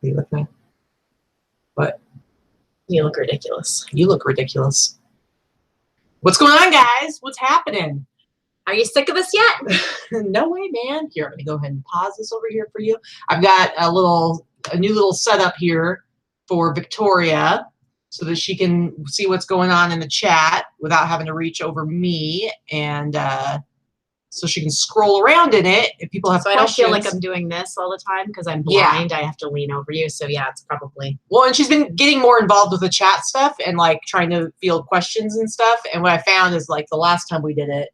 Are you with me? What? You look ridiculous. You look ridiculous. What's going on, guys? What's happening? Are you sick of us yet? No way, man. Here, I'm going to go ahead and pause this over here for you. I've got a new little setup here for Victoria so that she can see what's going on in the chat without having to reach over me, and so she can scroll around in it if people have questions. I don't feel like I'm doing this all the time because I'm blind. Yeah. I have to lean over you. So yeah, it's probably. Well, and she's been getting more involved with the chat stuff and like trying to field questions and stuff. And what I found is like the last time we did it,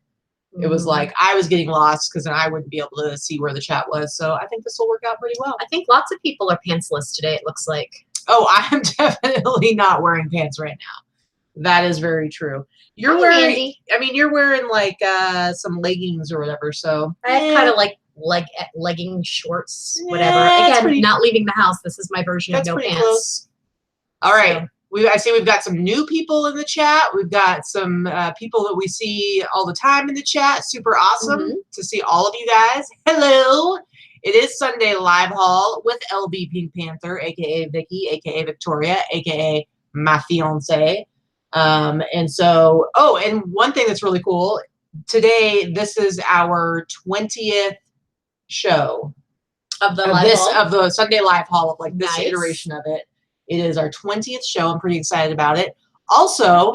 it was like I was getting lost because then I wouldn't be able to see where the chat was. So I think this will work out pretty well. I think lots of people are pantsless today, it looks like. Oh, I'm definitely not wearing pants right now. That is very true. You're wearing, Andy. I mean, you're wearing like some leggings or whatever. So I have kind of like legging shorts, whatever. Again, not leaving the house. This is my version of no pants. Close. All right. I see we've got some new people in the chat. We've got some people that we see all the time in the chat. Super awesome to see all of you guys. Hello. It is Sunday Live Haul with LB Pink Panther, a.k.a. Vicky, a.k.a. Victoria, a.k.a. my fiance. And so, oh, and one thing that's really cool, today, this is our 20th show of the Sunday Live Haul of like this iteration of it. It is our 20th show. I'm pretty excited about it. Also,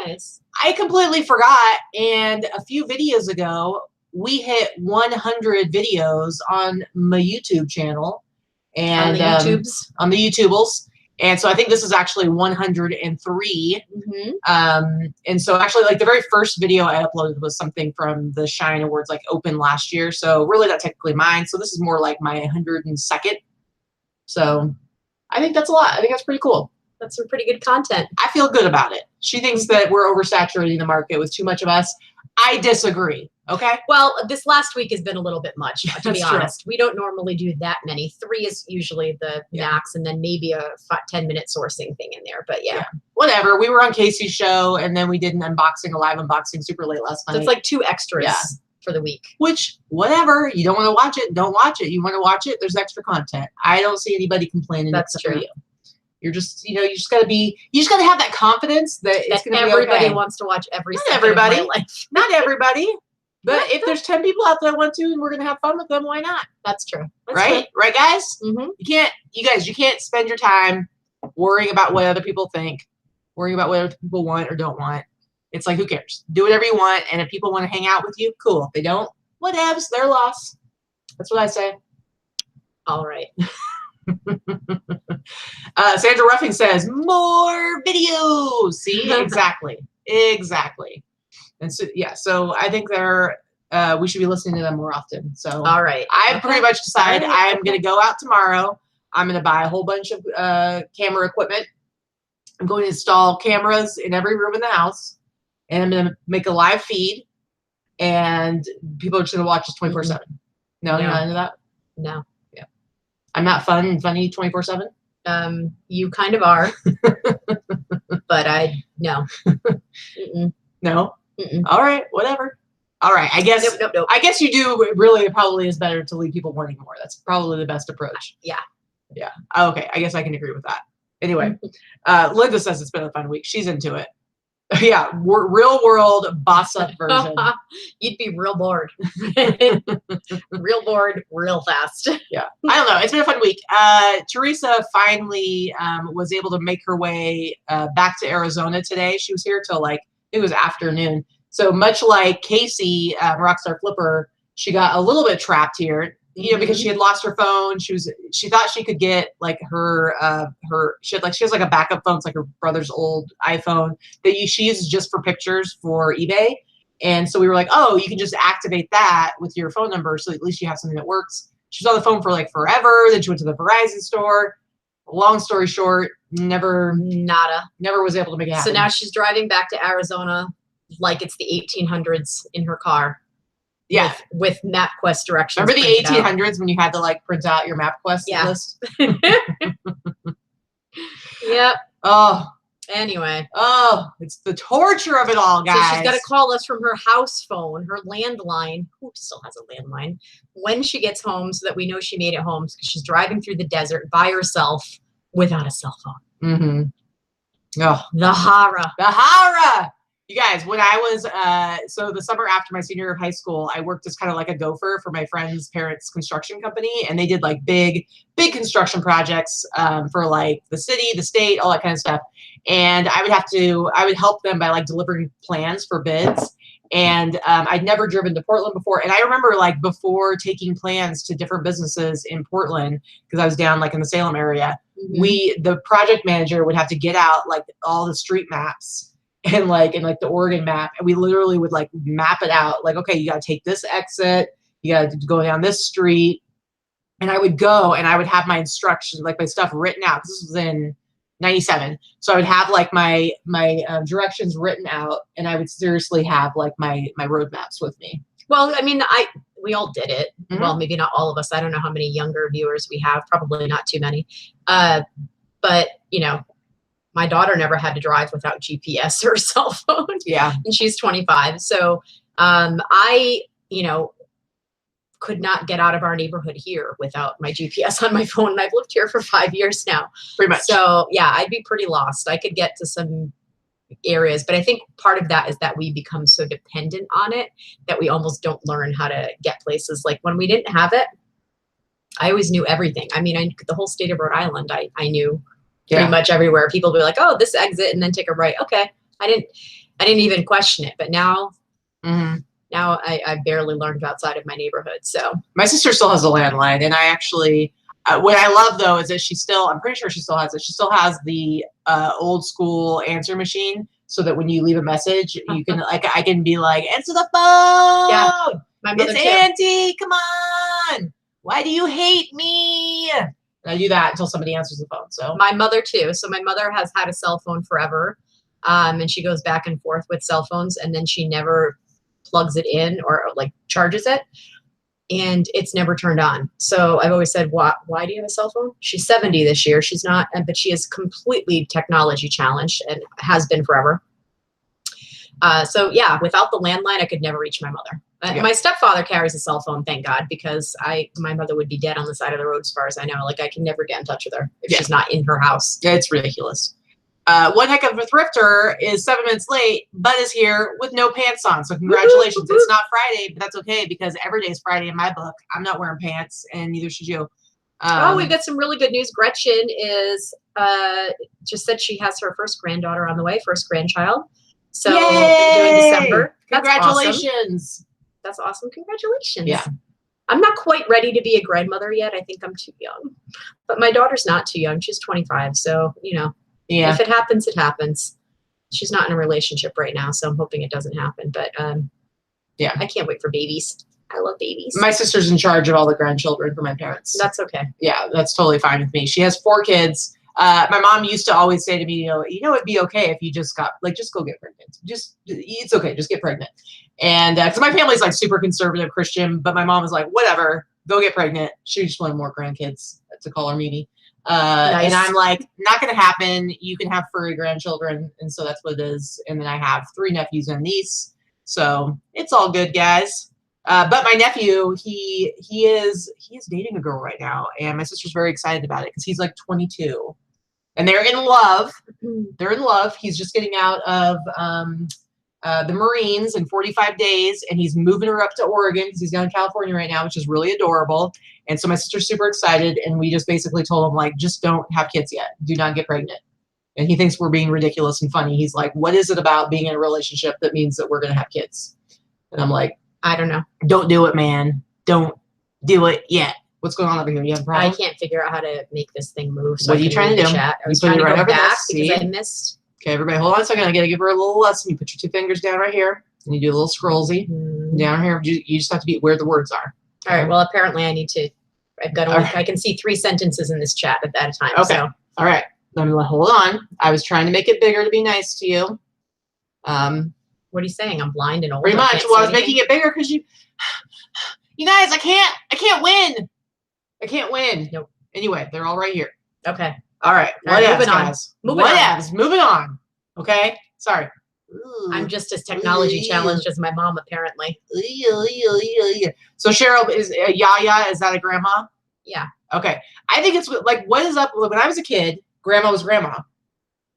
I completely forgot, and a few videos ago, we hit 100 videos on my YouTube channel. And on the YouTubles. And so I think this is actually 103. And so actually like the very first video I uploaded was something from the Shine Awards like open last year. So really not technically mine. So this is more like my 102nd. So I think that's a lot. I think that's pretty cool. That's some pretty good content. I feel good about it. She thinks that we're oversaturating the market with too much of us. I disagree. Okay. Well, this last week has been a little bit much, to be honest. We don't normally do that many. 3 is usually the max, and then maybe a 10-minute sourcing thing in there. But yeah, whatever. We were on Casey's show, and then we did an unboxing, a live unboxing, super late last night. So it's like 2 extras for the week. Which, whatever. You don't want to watch it, don't watch it. You want to watch it, there's extra content. I don't see anybody complaining. That's true. For you. You're just, you just got to have that confidence that it's going to be everybody okay. wants to watch every Not second everybody. of my life. Not everybody. But if there's 10 people out there that want to, and we're going to have fun with them, why not? That's true. Right? Right, guys? You can't spend your time worrying about what other people think, worrying about what other people want or don't want. It's like, who cares? Do whatever you want. And if people want to hang out with you, cool. If they don't, whatevs, their loss. That's what I say. All right. Sandra Ruffing says, more videos. See? Exactly. Exactly. And so, yeah, so I think we should be listening to them more often. So, all right. I've pretty much decided I'm going to go out tomorrow. I'm going to buy a whole bunch of camera equipment. I'm going to install cameras in every room in the house. And I'm going to make a live feed. And people are just going to watch us 24/7. No, you're not into that? No. Yeah. I'm not funny 24/7? You kind of are. But no. No? All right, whatever. All right, I guess. Nope. I guess you do. Really, it probably is better to leave people wanting more. That's probably the best approach. Yeah. Yeah. Okay, I guess I can agree with that. Anyway, Linda says it's been a fun week. She's into it. Yeah, real world boss up version. You'd be real bored. Real bored, real fast. Yeah, I don't know. It's been a fun week. Teresa finally was able to make her way back to Arizona today. She was here till it was afternoon. So much like Casey, Rockstar Flipper, she got a little bit trapped here, because she had lost her phone. She thought she could get she has like a backup phone. It's like her brother's old iPhone that she uses just for pictures for eBay. And so we were like, oh, you can just activate that with your phone number. So at least you have something that works. She was on the phone for forever. Then she went to the Verizon store. Long story short, never was able to make it happen. So now she's driving back to Arizona like it's the 1800s in her car. Yeah. With MapQuest directions. Remember the 1800s when you had to print out your MapQuest list? Yep. Oh. Anyway. Oh, it's the torture of it all, guys. So she's got to call us from her house phone, her landline. Who still has a landline? When she gets home so that we know she made it home. So she's driving through the desert by herself without a cell phone. Mm-hmm. Oh, the horror. The horror. You guys, when I was, so the summer after my senior year of high school, I worked as kind of like a gopher for my friend's parents' construction company. And they did like big construction projects for like the city, the state, all that kind of stuff. And I would help them by like delivering plans for bids. And I'd never driven to Portland before. And I remember like before taking plans to different businesses in Portland, because I was down like in the Salem area, the project manager would have to get out like all the street maps and like the Oregon map, and we literally would like map it out. Like, okay, you got to take this exit, you got to go down this street, and I would go and I would have my instructions, like my stuff written out. This was in '97, so I would have like my directions written out, and I would seriously have like my road maps with me. Well, I mean, we all did it. Well, maybe not all of us. I don't know how many younger viewers we have. Probably not too many. But you know, my daughter never had to drive without GPS or cell phone. Yeah. And she's 25. So I, could not get out of our neighborhood here without my GPS on my phone. And I've lived here for 5 years now. Pretty much. So yeah, I'd be pretty lost. I could get to some areas, but I think part of that is that we become so dependent on it that we almost don't learn how to get places. Like when we didn't have it, I always knew everything. I mean, the whole state of Rhode Island, I knew pretty much everywhere. People would be like, oh, this exit and then take a right. Okay. I didn't even question it. But now, now I barely learned outside of my neighborhood. So my sister still has a landline, and I actually, what I love though is that I'm pretty sure she still has it. She still has the old school answer machine, so that when you leave a message, you can I can be like, answer the phone. Yeah, my mother it's too. Auntie, come on. Why do you hate me? And I do that until somebody answers the phone. So my mother too. So my mother has had a cell phone forever, and she goes back and forth with cell phones, and then she never plugs it in or like charges it, and it's never turned on. So I've always said, why do you have a cell phone? She's 70 this year. She's not, but she is completely technology challenged and has been forever. So yeah, without the landline, I could never reach my mother. My stepfather carries a cell phone, thank God, because my mother would be dead on the side of the road as far as I know. Like I can never get in touch with her if she's not in her house. Yeah, it's ridiculous. One heck of a thrifter is 7 minutes late, but is here with no pants on. So congratulations. It's not Friday, but that's okay because every day is Friday in my book. I'm not wearing pants, and neither should you. We've got some really good news. Gretchen is just said she has her first granddaughter on the way, first grandchild. So due in December. Congratulations. That's awesome. Congratulations. Yeah. I'm not quite ready to be a grandmother yet. I think I'm too young. But my daughter's not too young. She's 25. So, if it happens, it happens. She's not in a relationship right now, so I'm hoping it doesn't happen. But I can't wait for babies. I love babies. My sister's in charge of all the grandchildren for my parents. That's okay. Yeah, that's totally fine with me. She has 4 kids. My mom used to always say to me, it'd be okay if you just go get pregnant. It's okay. Just get pregnant. And because my family's like super conservative Christian, but my mom was like, whatever, go get pregnant. She just wanted more grandkids to call her Mimi. Nice. And I'm like, not going to happen. You can have furry grandchildren. And so that's what it is. And then I have 3 nephews and a niece. So it's all good, guys. But my nephew, he is dating a girl right now. And my sister's very excited about it because he's like 22. And they're in love. They're in love. He's just getting out of the Marines in 45 days. And he's moving her up to Oregon because he's down in California right now, which is really adorable. And so my sister's super excited. And we just basically told him, like, just don't have kids yet. Do not get pregnant. And he thinks we're being ridiculous and funny. He's like, what is it about being in a relationship that means that we're going to have kids? And I'm like, I don't know. Don't do it, man. Don't do it yet. What's going on over here? You have a problem? I can't figure out how to make this thing move. So what are you trying to do? Chat. I was trying to go back because I missed. Okay, everybody, hold on a second. I got to give her a little lesson. You put your 2 fingers down right here, and you do a little scrollsy down here. You just have to be where the words are. All right. Well, apparently I need to. I've got. I can see 3 sentences in this chat at a time. Okay. So. All right. Hold on. I was trying to make it bigger to be nice to you. What are you saying? I'm blind and old. Pretty much. Well, I was making it bigger because you guys, I can't win. I can't win. Nope. Anyway, they're all right here. Okay. All right. Moving on. Moving on. Okay. Sorry. Ooh. I'm just as technology challenged as my mom, apparently. So Cheryl is Yaya. Is that a grandma? Yeah. Okay. I think it's like, what is up? When I was a kid, grandma was grandma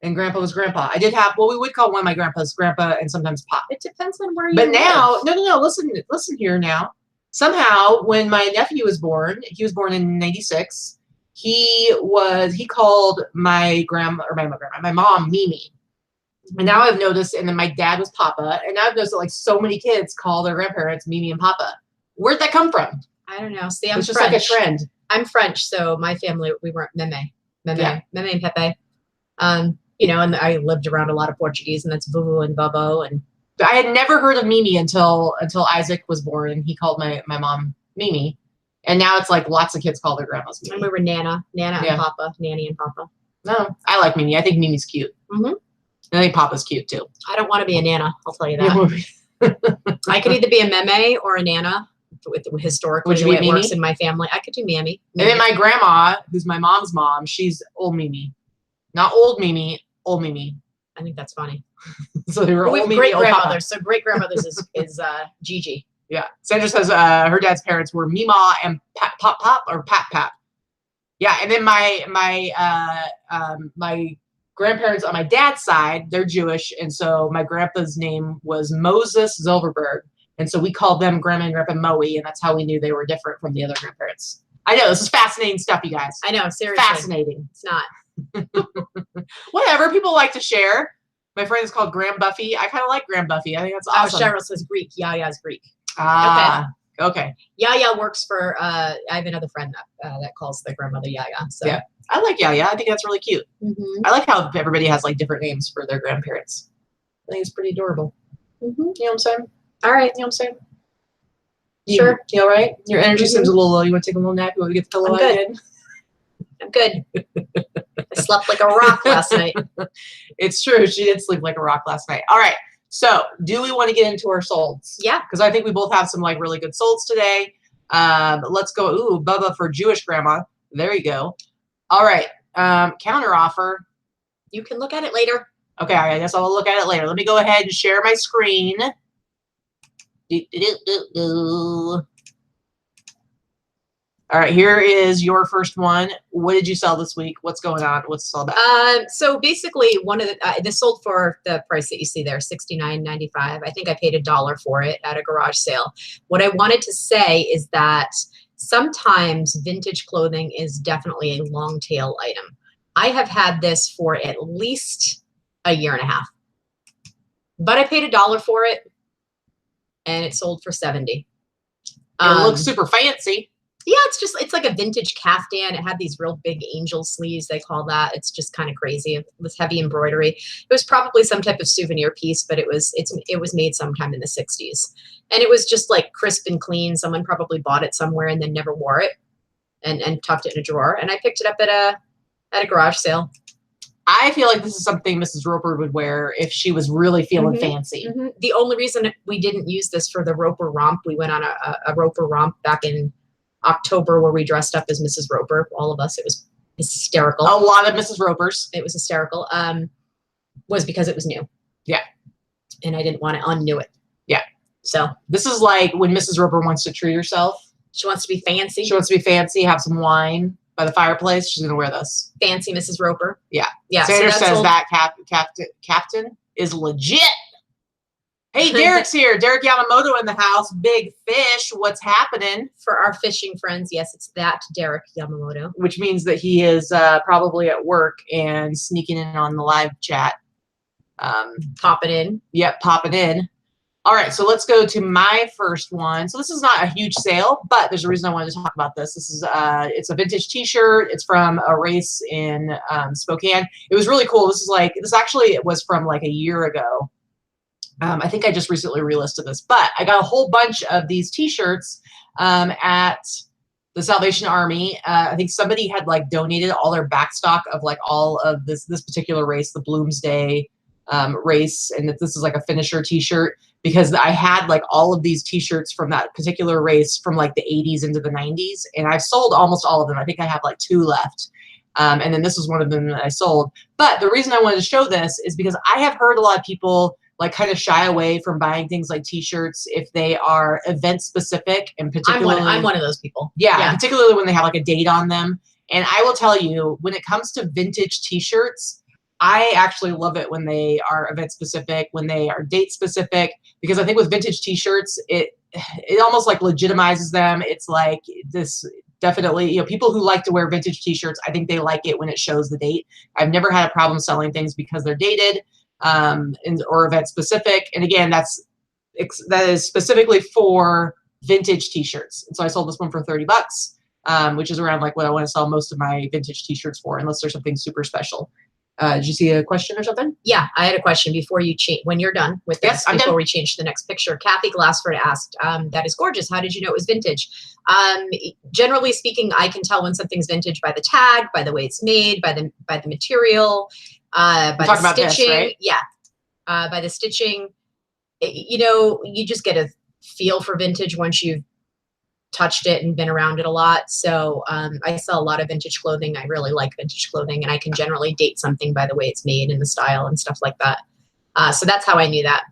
and grandpa was grandpa. I did have, well, we would call one of my grandpas grandpa and sometimes pop. It depends on where you But now, live. no. Listen here now. Somehow, when my nephew was born, he was born in '96. He called my mom Mimi. And now I've noticed, and then my dad was Papa, and now I've noticed that like so many kids call their grandparents Mimi and Papa. Where'd that come from? I don't know. See, I'm It's just French. like a trend. I'm French, so my family, we were Meme and Pepe. You know, and I lived around a lot of Portuguese, and that's Vuvu and Bobo. And I had never heard of Mimi until Isaac was born, and he called my mom Mimi. And now it's like lots of kids call their grandmas Mimi. And we were Nana and Papa, Nanny and Papa. No, I like Mimi. I think Mimi's cute. Mm-hmm. I think Papa's cute too. I don't want to be a Nana, I'll tell you that. I could either be a Meme or a Nana. Historically, the way it works in my family, I could do Mammy. And then my grandma, who's my mom's mom, she's old Mimi. Not old Mimi, old Mimi. I think that's funny. So they were old Mimi, great grandmothers. So great grandmothers is Gigi. Yeah. Sandra says her dad's parents were Mima and Pop or Pap. Yeah, and then my grandparents on my dad's side, they're Jewish, and so my grandpa's name was Moses Zilverberg, and so we called them Grandma and Grandpa Moe, and that's how we knew they were different from the other grandparents. I know, this is fascinating stuff, you guys. I know, seriously. Fascinating. It's not. Whatever, people like to share. My friend is called Graham Buffy. I kind of like Graham Buffy. I think that's awesome. Oh, Cheryl says Greek. Yaya's Greek. Ah, okay. Yaya works for, I have another friend that calls their grandmother Yaya. So. Yeah, I like Yaya. I think that's really cute. Mm-hmm. I like how everybody has like different names for their grandparents. I think it's pretty adorable. Mm-hmm. You know what I'm saying? All right. You know what I'm saying? Sure. You all right? Your energy seems a little low. You want to take a little nap? You want to get the pillow out again? I'm good. I slept like a rock last night. It's true. She did sleep like a rock last night. All right. So do we want to get into our solds? Yeah. Because I think we both have some like really good solds today. Let's go. Ooh, Bubba for Jewish grandma. There you go. All right. Counter offer. You can look at it later. Okay. I guess I'll look at it later. Let me go ahead and share my screen. All right, here is your first one. What did you sell this week? What's going on? What's this all about? So basically, one of the this sold for the price that you see there, $69.95. I think I paid $1 for it at a garage sale. What I wanted to say is that sometimes vintage clothing is definitely a long tail item. I have had this for at least a year and a half, but I paid $1 for it, and it sold for $70. It looks super fancy. Yeah, it's like a vintage caftan. It had these real big angel sleeves, they call that. It's just kind of crazy. It was heavy embroidery. It was probably some type of souvenir piece, but it was made sometime in the 60s. And it was just like crisp and clean. Someone probably bought it somewhere and then never wore it and tucked it in a drawer. And I picked it up at a garage sale. I feel like this is something Mrs. Roper would wear if she was really feeling fancy. Mm-hmm. The only reason we didn't use this for the Roper romp, we went on a Roper romp back in October where we dressed up as Mrs. Roper, all of us. It was hysterical. A lot of Mrs. Ropers. It was hysterical. Was because it was new. Yeah. And I didn't want to undo it. Yeah. So this is like when Mrs. Roper wants to treat herself. She wants to be fancy. She wants to be fancy, have some wine by the fireplace. She's going to wear this. Fancy Mrs. Roper. Yeah. Yeah. Sandra says that captain is legit. Hey, Derek's here. Derek Yamamoto in the house. Big fish. What's happening? For our fishing friends, yes, it's that Derek Yamamoto. Which means that he is probably at work and sneaking in on the live chat. Popping in. Yep, popping in. All right, so let's go to my first one. So this is not a huge sale, but there's a reason I wanted to talk about this. This is it's a vintage T-shirt. It's from a race in Spokane. It was really cool. This actually was from like a year ago. I think I just recently relisted this, but I got a whole bunch of these T-shirts at the Salvation Army. I think somebody had like donated all their backstock of like all of this particular race, the Bloomsday race, and that this is like a finisher T-shirt because I had like all of these T-shirts from that particular race from like the 80s into the 90s, and I've sold almost all of them. I think I have like 2 left. And then this was one of them that I sold. But the reason I wanted to show this is because I have heard a lot of people like kind of shy away from buying things like t-shirts if they are event specific, and particularly I'm one of those people. Yeah, particularly when they have like a date on them. And I will tell you, when it comes to vintage t-shirts, I actually love it when they are event specific, when they are date specific, because I think with vintage t-shirts, it almost like legitimizes them. It's like this, definitely, people who like to wear vintage t-shirts, I think they like it when it shows the date. I've never had a problem selling things because they're dated or event specific. And again, that is specifically for vintage t-shirts. And so I sold this one for $30, which is around like what I want to sell most of my vintage t-shirts for, unless there's something super special. Did you see a question or something? Yeah, I had a question before you change. When you're done with this, before we change to the next picture, Kathy Glassford asked, "That is gorgeous. How did you know it was vintage?" Generally speaking, I can tell when something's vintage by the tag, by the way it's made, by the material, by the stitching. Right? Yeah, by the stitching. You just get a feel for vintage once you've touched it and been around it a lot. So I sell a lot of vintage clothing. I really like vintage clothing, and I can generally date something by the way it's made and the style and stuff like that. So that's how I knew that.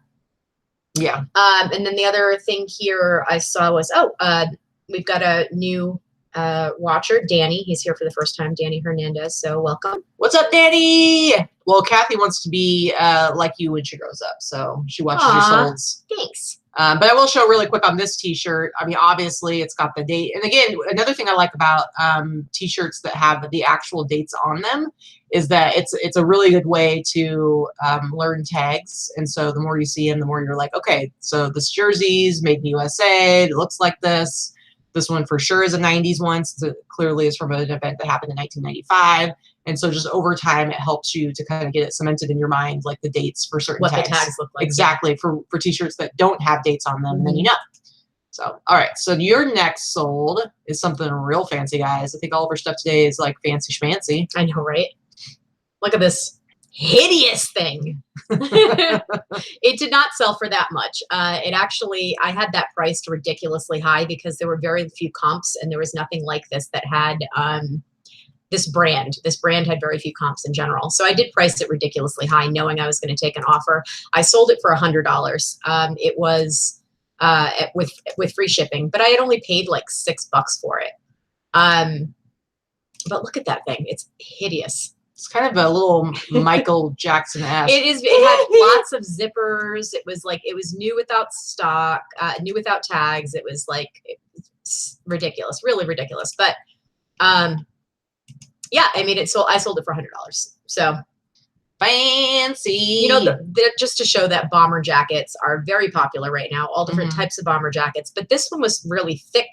Yeah. And then the other thing here I saw was, we've got a new watcher, Danny. He's here for the first time, Danny Hernandez. So welcome. What's up, Danny? Well, Kathy wants to be like you when she grows up. So she watches your solds. Thanks. But I will show really quick on this t-shirt. I mean, obviously it's got the date. And again, another thing I like about t-shirts that have the actual dates on them is that it's a really good way to learn tags. And so the more you see them, the more you're like, okay, so this jersey's made in USA. It looks like this. This one for sure is a 90s one, since it clearly is from an event that happened in 1995. And so just over time, it helps you to kind of get it cemented in your mind, like the dates for certain tags. What the tags look like. Exactly, for t-shirts that don't have dates on them, and then you know. So, all right, so your next sold is something real fancy, guys. I think all of our stuff today is like fancy schmancy. I know, right? Look at this hideous thing. It did not sell for that much. It actually, I had that priced ridiculously high because there were very few comps, and there was nothing like this that had this brand. This brand had very few comps in general. So I did price it ridiculously high, knowing I was going to take an offer. I sold it for $100. It was with free shipping, but I had only paid like $6 for it. But look at that thing. It's hideous. It's kind of a little Michael Jackson-esque. It is. It had lots of zippers. It was new without stock, new without tags. It was like ridiculous, really ridiculous. But yeah, I mean, I sold it for $100. So fancy. Just to show that bomber jackets are very popular right now. All different types of bomber jackets, but this one was really thick.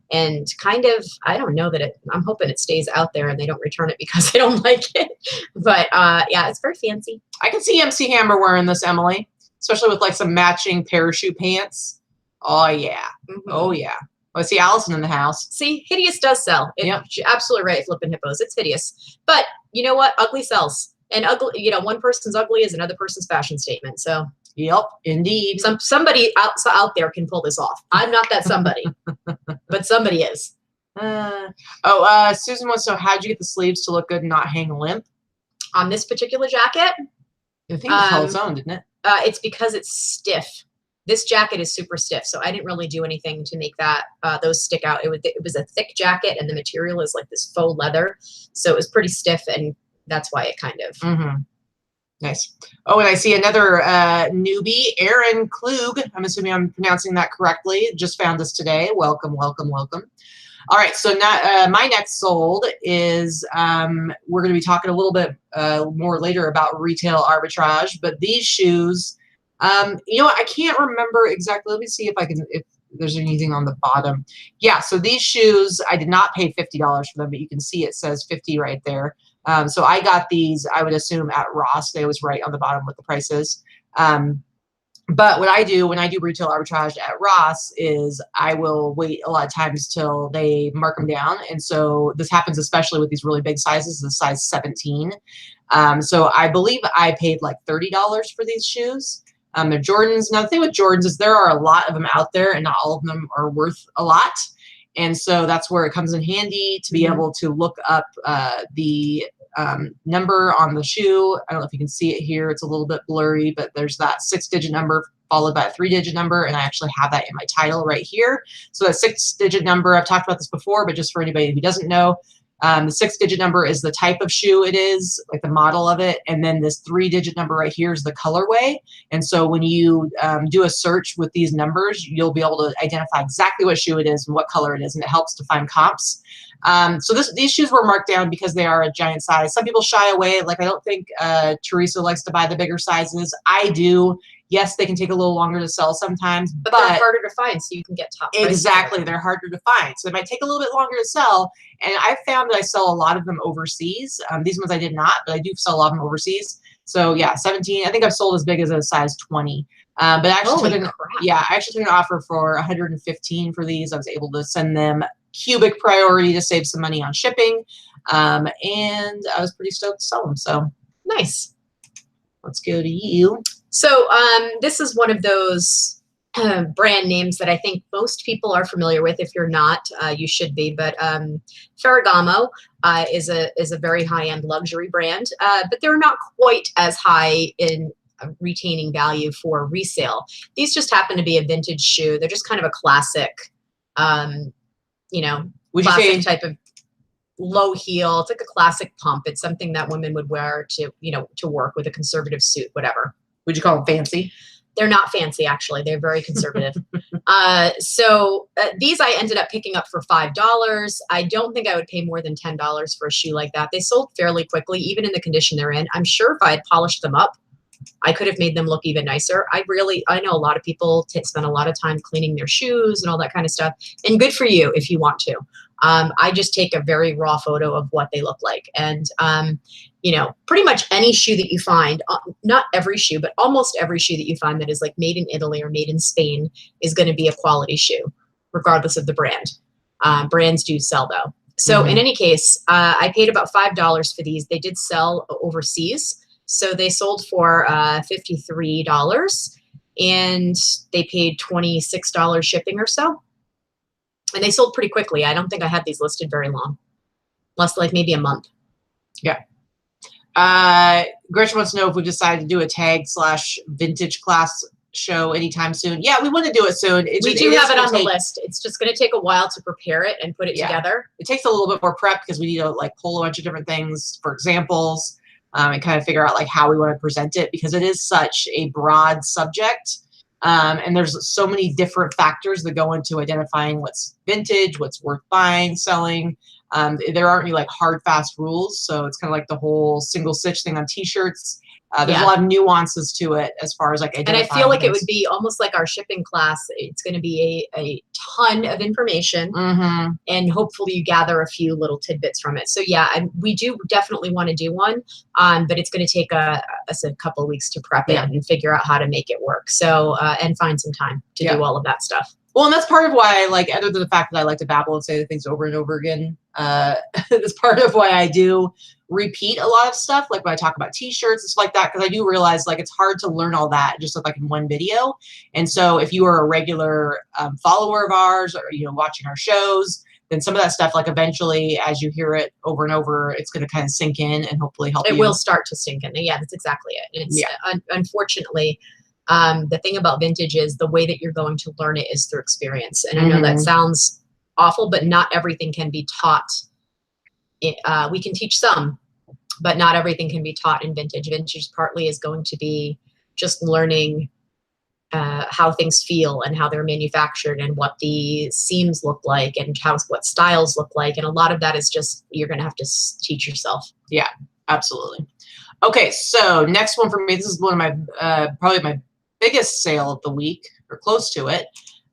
And kind of, I don't know that I'm hoping it stays out there and they don't return it because I don't like it. But yeah, it's very fancy. I can see MC Hammer wearing this, Emily, especially with like some matching parachute pants. Oh, yeah. Oh, yeah. I see Allison in the house. See, hideous does sell. Yep. You're absolutely right, flipping hippos. It's hideous. But you know what? Ugly sells. And ugly, one person's ugly is another person's fashion statement. So. Yep, indeed. Somebody out there can pull this off. I'm not that somebody, but somebody is. Susan wants to know, how'd you get the sleeves to look good and not hang limp? On this particular jacket? I think it held its own, didn't it? It's because it's stiff. This jacket is super stiff, so I didn't really do anything to make that those stick out. It was a thick jacket, and the material is like this faux leather, so it was pretty stiff, and that's why it kind of. Nice. Oh, and I see another newbie, Aaron Klug. I'm assuming I'm pronouncing that correctly. Just found us today. Welcome, welcome, welcome. All right, so now my next sold is we're going to be talking a little bit more later about retail arbitrage, but these shoes, you know what, I can't remember exactly. Let me see if there's anything on the bottom. Yeah, so these shoes, I did not pay $50 for them, but you can see it says 50 right there. So I got these, I would assume, at Ross. They was right on the bottom with the prices. But what I do when I do retail arbitrage at Ross is I will wait a lot of times till they mark them down. And so this happens especially with these really big sizes, the size 17. So I believe I paid like $30 for these shoes. They're Jordans. Now the thing with Jordans is there are a lot of them out there and not all of them are worth a lot. And so that's where it comes in handy to be able to look up the number on the shoe. I don't know if you can see it here. It's a little bit blurry, but there's that 6-digit number followed by a 3-digit number, and I actually have that in my title right here. So that 6-digit number, I've talked about this before, but just for anybody who doesn't know, the 6-digit number is the type of shoe it is, like the model of it, and then this 3-digit number right here is the colorway. And so when you do a search with these numbers, you'll be able to identify exactly what shoe it is and what color it is, and it helps to find comps. So these shoes were marked down because they are a giant size. Some people shy away. Like, I don't think Teresa likes to buy the bigger sizes. I do. Yes, they can take a little longer to sell sometimes, but they're harder to find, so you can get top prices. Exactly, they're harder to find, so they might take a little bit longer to sell. And I found that I sell a lot of them overseas. These ones I did not, but I do sell a lot of them overseas. So yeah, 17. I think I've sold as big as a size 20. But I actually I actually took an offer for 115 for these. I was able to send them cubic priority to save some money on shipping, and I was pretty stoked to sell them. So nice. Let's go to you. So this is one of those brand names that I think most people are familiar with. If you're not, you should be. But Ferragamo is a very high-end luxury brand, but they're not quite as high in retaining value for resale. These just happen to be a vintage shoe. They're just kind of a classic, classic type of low heel. It's like a classic pump. It's something that women would wear to, to work with a conservative suit, whatever. Would you call them fancy? They're not fancy, actually. They're very conservative. So these I ended up picking up for $5. I don't think I would pay more than $10 for a shoe like that. They sold fairly quickly, even in the condition they're in. I'm sure if I had polished them up, I could have made them look even nicer. I know a lot of people spend a lot of time cleaning their shoes and all that kind of stuff. And good for you if you want to. I just take a very raw photo of what they look like. And, pretty much any shoe that you find, not every shoe, but almost every shoe that you find that is like made in Italy or made in Spain is going to be a quality shoe, regardless of the brand. Brands do sell though. So in any case, I paid about $5 for these. They did sell overseas. So they sold for $53 and they paid $26 shipping or so. And they sold pretty quickly. I don't think I had these listed very long, less like maybe a month. Yeah. Gretchen wants to know if we decided to do a tag/vintage class show anytime soon. Yeah, we want to do it soon. We do have it on the list. It's just going to take a while to prepare it and put it together. It takes a little bit more prep because we need to like pull a bunch of different things for examples and kind of figure out like how we want to present it, because it is such a broad subject. And there's so many different factors that go into identifying what's vintage, what's worth buying, selling. There aren't any like hard, fast rules. So it's kind of like the whole single stitch thing on t-shirts. There's a lot of nuances to it as far as like identifying. And I feel like it would be almost like our shipping class. It's going to be a ton of information, and hopefully you gather a few little tidbits from it. So yeah, we do definitely want to do one, but it's going to take us a couple of weeks to prep it and figure out how to make it work. So and find some time to do all of that stuff. Well, and that's part of why I like, other than the fact that I like to babble and say the things over and over again, that's part of why I do repeat a lot of stuff, like when I talk about t-shirts and stuff like that, because I do realize like it's hard to learn all that just like in one video. And so if you are a regular follower of ours, or watching our shows, then some of that stuff, like eventually as you hear it over and over, it's going to kind of sink in and hopefully help you. It will start to sink in. Yeah, that's exactly it. It's unfortunately, the thing about vintage is the way that you're going to learn it is through experience. And I know that sounds awful, but not everything can be taught. We can teach some, but not everything can be taught in vintage. Vintage partly is going to be just learning how things feel and how they're manufactured and what the seams look like and what styles look like. And a lot of that is just, you're going to have to teach yourself. Yeah, absolutely. Okay, so next one for me, this is one of my, probably my biggest sale of the week, or close to it.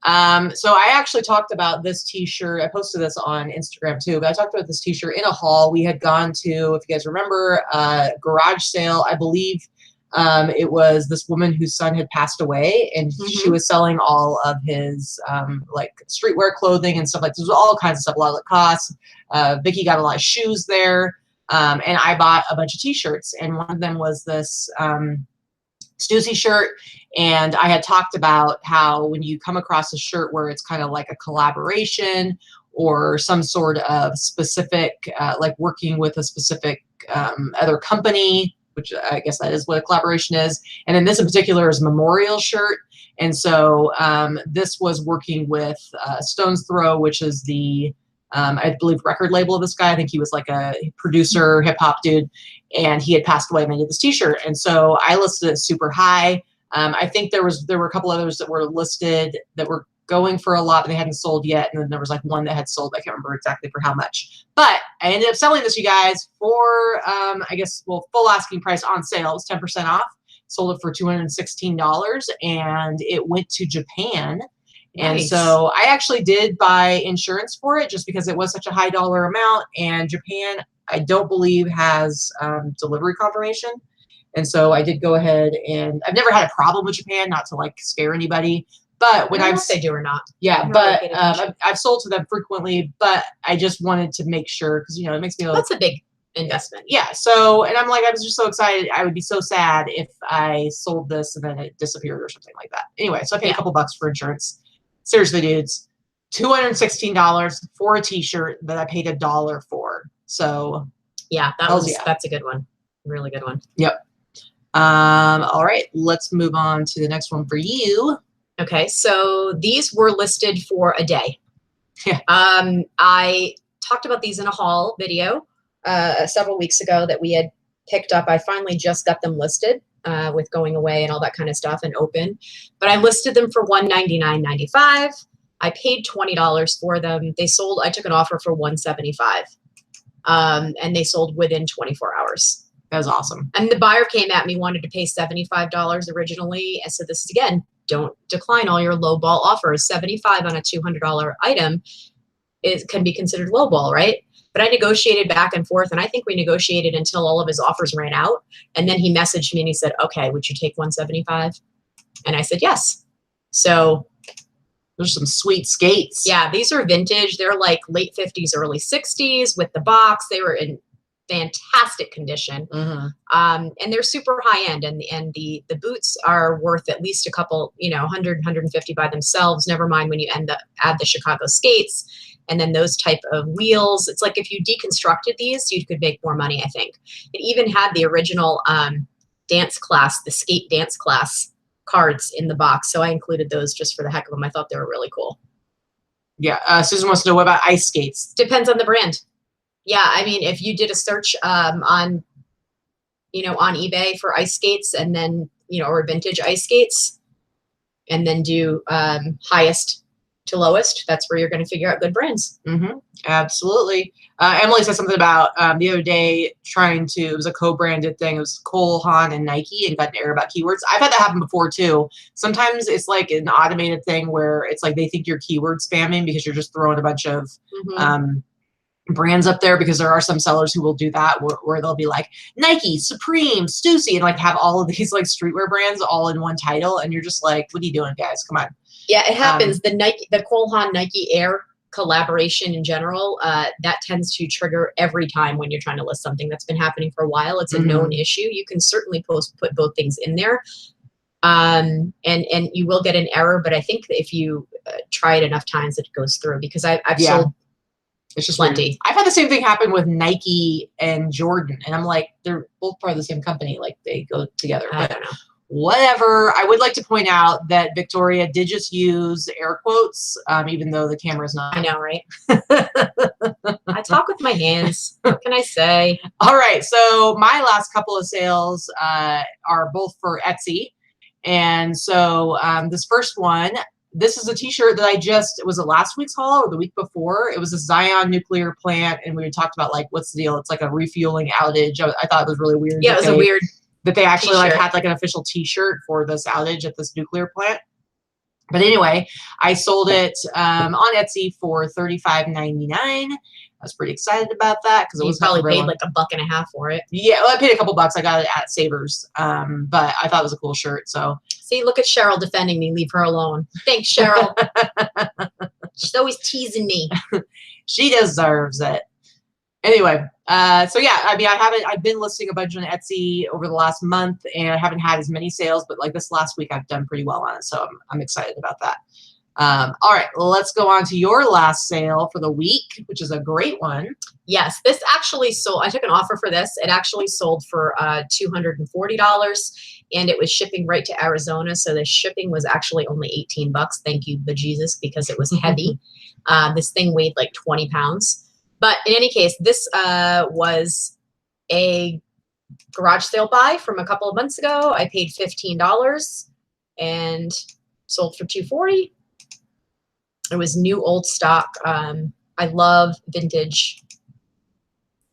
So I actually talked about this t-shirt. I posted this on Instagram too, but I talked about this t-shirt in a haul. We had gone to, if you guys remember, a garage sale. I believe it was this woman whose son had passed away, and she was selling all of his like streetwear clothing and stuff like this. All kinds of stuff, a lot of it costs. Vicky got a lot of shoes there. And I bought a bunch of t-shirts, and one of them was this Stussy shirt. And I had talked about how when you come across a shirt where it's kind of like a collaboration or some sort of specific, like working with a specific other company, which I guess that is what a collaboration is. And then this in particular is a memorial shirt. And so this was working with Stone's Throw, which is the, I believe, record label of this guy. I think he was like a producer, hip hop dude, and he had passed away and they did this t-shirt. And so I listed it super high. I think there were a couple others that were listed that were going for a lot, but they hadn't sold yet. And then there was like one that had sold. I can't remember exactly for how much, but I ended up selling this, you guys, for, I guess, well, full asking price on sale. It was 10% off. Sold it for $216 and it went to Japan. And Nice. so I actually did buy insurance for it just because it was such a high dollar amount. And Japan, I don't believe, has delivery confirmation. And so I did go ahead, and I've never had a problem with Japan, not to like scare anybody. But when I don't know if they do or not. yeah, but I've sold to them frequently, but I just wanted to make sure because, you know, it makes me That's a big investment. yeah. So, and I'm like, I was just so excited. I would be so sad if I sold this and then it disappeared or something like that. Anyway, so I paid a couple bucks for insurance. Seriously, dudes, $216 for a t-shirt that I paid $1 for. So yeah, that's a good one. Really good one. Yep. All right, let's move on to the next one for you. Okay, so these were listed for a day. Yeah. I talked about these in a haul video several weeks ago that we had picked up. I finally just got them listed with going away and all that kind of stuff and open. But I listed them for $199.95. I paid $20 for them. They sold, I took an offer for $175. And they sold within 24 hours. That was awesome. And the buyer came at me, wanted to pay $75 originally. And so this is, again, don't decline all your low ball offers. $75 on a $200 item can be considered low ball, right? But I negotiated back and forth, and I think we negotiated until all of his offers ran out. And then he messaged me and he said, okay, would you take $175? And I said, yes. So there's some sweet skates. Yeah, these are vintage. They're like late 50s, early 60s with the box. They were in fantastic condition. Mm-hmm. And they're super high end, and the boots are worth at least a couple, 100, 150 by themselves. Never mind when you add the Chicago skates and then those type of wheels. It's like if you deconstructed these, you could make more money, I think. It even had the original dance class, the skate dance class cards in the box. So I included those just for the heck of them. I thought they were really cool. Yeah. Susan wants to know, what about ice skates? Depends on the brand. Yeah, I mean, if you did a search on eBay for ice skates and then, or vintage ice skates, and then do highest to lowest, that's where you're going to figure out good brands. Mm-hmm. Absolutely. Emily said something about the other day it was a co-branded thing. It was Cole Haan and Nike, and got an error about keywords. I've had that happen before too. Sometimes it's like an automated thing where it's like they think you're keyword spamming because you're just throwing a bunch of brands up there, because there are some sellers who will do that where they'll be like Nike, Supreme, Stussy, and like have all of these like streetwear brands all in one title, and you're just like, what are you doing, guys? Come on. Yeah, it happens. The Cole Haan Nike Air collaboration in general, that tends to trigger every time when you're trying to list something. That's been happening for a while. It's a known issue. You can certainly put both things in there, and you will get an error. But I think that if you try it enough times, it goes through, because I've sold. It's just plenty. Weird. I've had the same thing happen with Nike and Jordan, and I'm like, they're both part of the same company. Like they go together. I don't know. Whatever. I would like to point out that Victoria did just use air quotes, even though the camera's not. I know, right? I talk with my hands. What can I say? All right. So my last couple of sales are both for Etsy. And so this first one, this is a t-shirt that was it last week's haul or the week before? It was a Zion nuclear plant. And we had talked about like, what's the deal? It's like a refueling outage. I thought it was really weird. Yeah, it was weird. That they actually like had like an official t-shirt for this outage at this nuclear plant. But anyway, I sold it on Etsy for $35.99. I was pretty excited about that because it was probably paid like $1.50 for it. Yeah, well, I paid a couple bucks. I got it at Savers, but I thought it was a cool shirt. So see, look at Cheryl defending me. Leave her alone. Thanks, Cheryl. She's always teasing me. She deserves it. Anyway, so yeah, I mean, I've been listing a bunch on Etsy over the last month, and I haven't had as many sales, but like this last week, I've done pretty well on it. So I'm excited about that. All right, let's go on to your last sale for the week, which is a great one. Yes, this actually sold. I took an offer for this. It actually sold for $240, and it was shipping right to Arizona. So the shipping was actually only 18 bucks. Thank you, bejesus, because it was heavy. This thing weighed like 20 pounds. But in any case, this was a garage sale buy from a couple of months ago. I paid $15 and sold for $240. It was new old stock. I love vintage.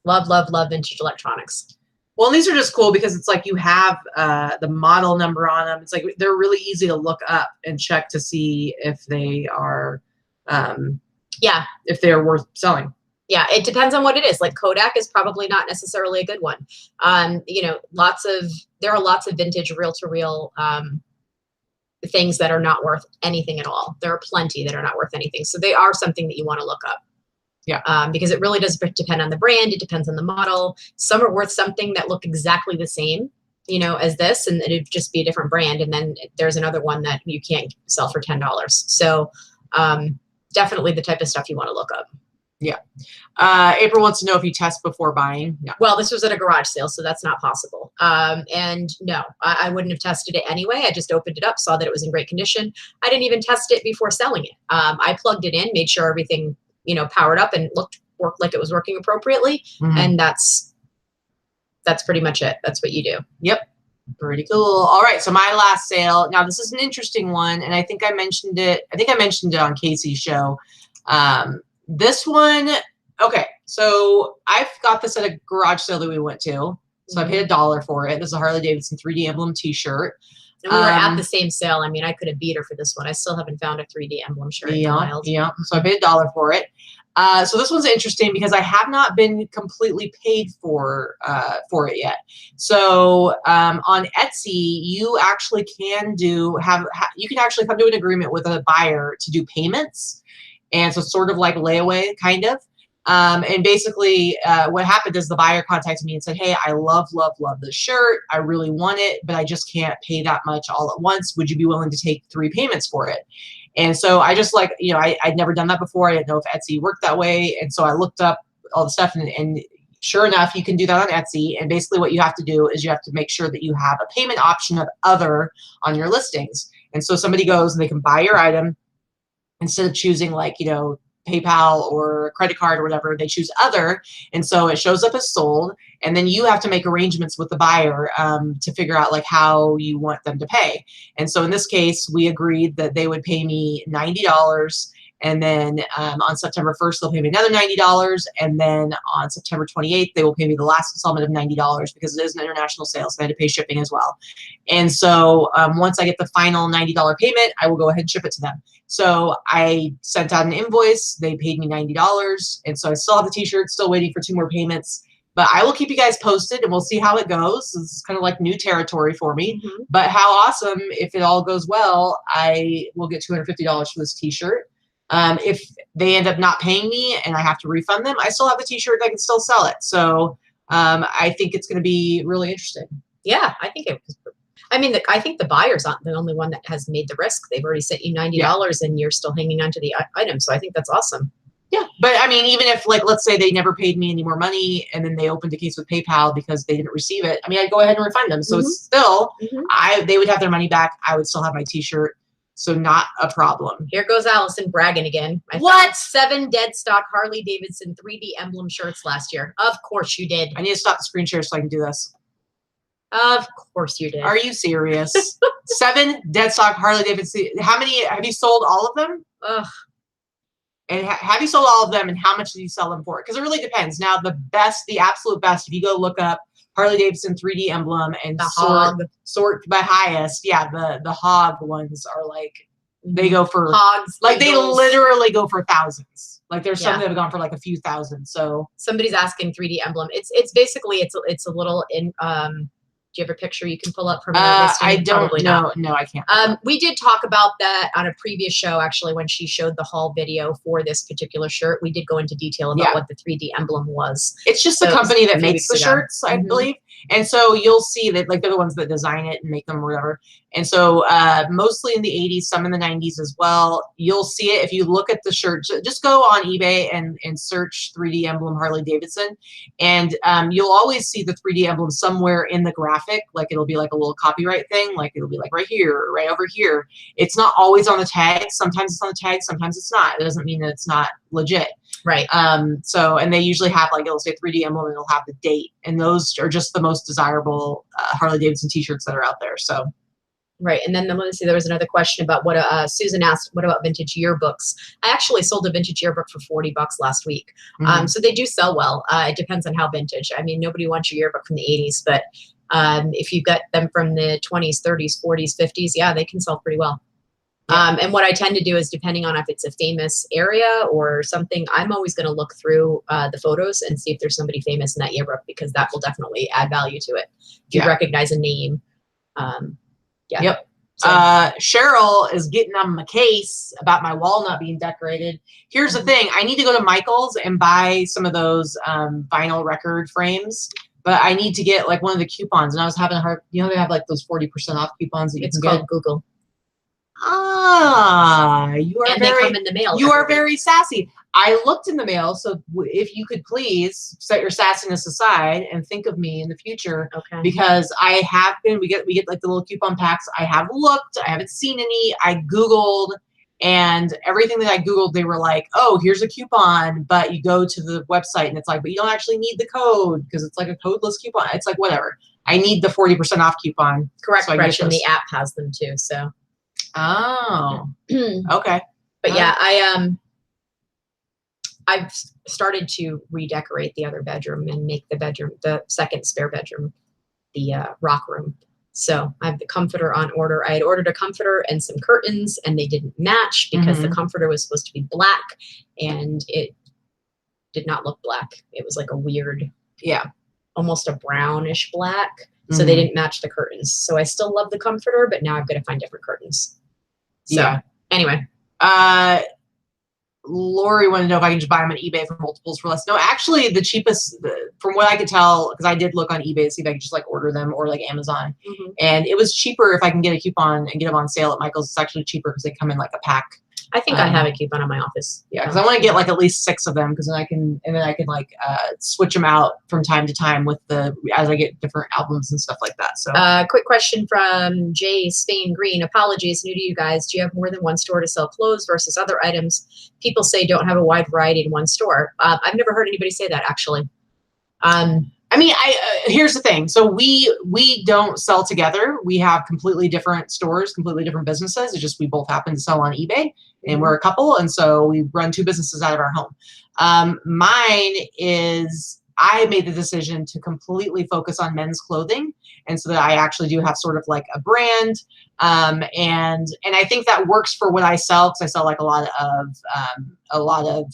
Love vintage electronics. Well, and these are just cool because it's like you have the model number on them. It's like they're really easy to look up and check to see if they are, if they are worth selling. Yeah, it depends on what it is. Like Kodak is probably not necessarily a good one. You know, there are lots of vintage reel-to-reel things that are not worth anything at all. There are plenty that are not worth anything. So they are something that you want to look up. Yeah. Because it really does depend on the brand. It depends on the model. Some are worth something that look exactly the same, you know, as this, and it'd just be a different brand. And then there's another one that you can't sell for $10. So definitely the type of stuff you want to look up. Yeah. April wants to know if you test before buying. No. Well, this was at a garage sale, so that's not possible. And no, I wouldn't have tested it anyway. I just opened it up, saw that it was in great condition. I didn't even test it before selling it. I plugged it in, made sure everything, you know, powered up and worked like it was working appropriately. Mm-hmm. And that's pretty much it. That's what you do. Yep. Pretty cool. All right. So my last sale. Now this is an interesting one. And I think I mentioned it. I think I mentioned it on Casey's show. This one. Okay. So I've got this at a garage sale that we went to. So I paid $1 for it. This is a Harley Davidson 3D emblem t-shirt. And we were at the same sale. I mean, I could have beat her for this one. I still haven't found a 3D emblem shirt in the wild. Yeah. So I paid $1 for it. So this one's interesting because I have not been completely paid for it yet. So on Etsy, you actually can you can actually come to an agreement with a buyer to do payments, and so sort of like layaway kind of. And basically what happened is the buyer contacted me and said, hey, I love this shirt. I really want it, but I just can't pay that much all at once. Would you be willing to take 3 payments for it? And so I just like, you know, I'd never done that before. I didn't know if Etsy worked that way. And so I looked up all the stuff and sure enough, you can do that on Etsy. And basically what you have to do is you have to make sure that you have a payment option of other on your listings. And so somebody goes and they can buy your item instead of choosing like, you know, PayPal or credit card or whatever, they choose other. And so it shows up as sold. And then you have to make arrangements with the buyer to figure out like how you want them to pay. And so in this case, we agreed that they would pay me $90. And then on September 1st, they'll pay me another $90. And then on September 28th, they will pay me the last installment of $90 because it is an international sale. So I had to pay shipping as well. And so once I get the final $90 payment, I will go ahead and ship it to them. So I sent out an invoice. They paid me $90. And so I still have the t-shirt, still waiting for 2 more payments. But I will keep you guys posted and we'll see how it goes. It's kind of like new territory for me. Mm-hmm. But how awesome, if it all goes well, I will get $250 for this t-shirt. If they end up not paying me and I have to refund them, I still have the t-shirt. I can still sell it. So I think it's going to be really interesting. Yeah, I think it was. I mean, I think the buyer's not the only one that has made the risk. They've already sent you $90 and you're still hanging on to the item. So I think that's awesome. Yeah. But I mean, even if like, let's say they never paid me any more money and then they opened a case with PayPal because they didn't receive it. I mean, I'd go ahead and refund them. So it's still, they would have their money back. I would still have my t-shirt. So not a problem. Here goes Allison bragging again. I found 7 dead stock Harley Davidson 3D emblem shirts last year. Of course you did. I need to stop the screen share so I can do this. Of course you did. Are you serious? 7 dead stock Harley Davidson. How many have you sold? All of them? Ugh. And have you sold all of them? And how much did you sell them for? Because it really depends. Now the absolute best, if you go look up Harley Davidson 3D emblem and sort by highest, the hog ones are like they go for hogs. Like they literally go for thousands. Like there's some that have gone for like a few thousand. So somebody's asking 3D emblem. It's basically it's a little in. Do you have a picture you can pull up from your listing? I don't know. No, I can't. We did talk about that on a previous show, actually, when she showed the haul video for this particular shirt. We did go into detail about what the 3D emblem was. It's just the company that makes the shirts, I believe. And so you'll see that like they're the ones that design it and make them or whatever. And so mostly in the 80s, some in the 90s as well. You'll see it if you look at the shirt. Just go on eBay and search 3D emblem Harley Davidson, and you'll always see the 3D emblem somewhere in the graphic. Like it'll be like a little copyright thing. Like it'll be like right here, or right over here. It's not always on the tag. Sometimes it's on the tag. Sometimes it's not. It doesn't mean that it's not legit. Right. So, and they usually have like, it'll say 3D emblem and it'll have the date. And those are just the most desirable Harley Davidson t-shirts that are out there. So. Right. And then let's see, there was another question about what Susan asked, what about vintage yearbooks? I actually sold a vintage yearbook for $40 last week. So they do sell well. It depends on how vintage. I mean, nobody wants your yearbook from the 80s, but if you've got them from the 20s, 30s, 40s, 50s, yeah, they can sell pretty well. Yeah. And what I tend to do is, depending on if it's a famous area or something, I'm always going to look through the photos and see if there's somebody famous in that yearbook, because that will definitely add value to it. If you recognize a name. Yeah. Yep. So. Cheryl is getting on my case about my wall not being decorated. Here's the thing. I need to go to Michael's and buy some of those vinyl record frames, but I need to get like one of the coupons. And I was having a hard, they have like those 40% off coupons that you can get. Google. Ah, you are and they come in the mail. You are very sassy. I looked in the mail, so if you could please set your sassiness aside and think of me in the future, because I have been. We get like the little coupon packs. I have looked. I haven't seen any. I Googled, and everything that I Googled, they were like, "Oh, here's a coupon," but you go to the website and it's like, "But you don't actually need the code because it's like a codeless coupon." It's like whatever. I need the 40% off coupon. Correct. So right. And the app has them too. So. Oh. Okay. But yeah, I've started to redecorate the other bedroom and make the second spare bedroom, the rock room. So I have the comforter on order. I had ordered a comforter and some curtains, and they didn't match because the comforter was supposed to be black, and it did not look black. It was like a weird, almost a brownish black. So they didn't match the curtains. So I still love the comforter, but now I've got to find different curtains. So anyway. Lori wanted to know if I can just buy them on eBay for multiples for less. No, actually the cheapest, from what I could tell, because I did look on eBay to see if I could just like order them, or like Amazon. And it was cheaper if I can get a coupon and get them on sale at Michael's. It's actually cheaper because they come in like a pack. I think I have a coupon in my office. Yeah, because I want to get like at least 6 of them, because then I can like switch them out from time to time with as I get different albums and stuff like that. So quick question from Jay Spain Green. Apologies, new to you guys. Do you have more than one store to sell clothes versus other items? People say don't have a wide variety in one store. I've never heard anybody say that, actually. I mean, here's the thing. So we don't sell together. We have completely different stores, completely different businesses. It's just we both happen to sell on eBay, and we're a couple, and so we run 2 businesses out of our home. Mine is, I made the decision to completely focus on men's clothing, and so that I actually do have sort of like a brand, and I think that works for what I sell, because I sell like a lot of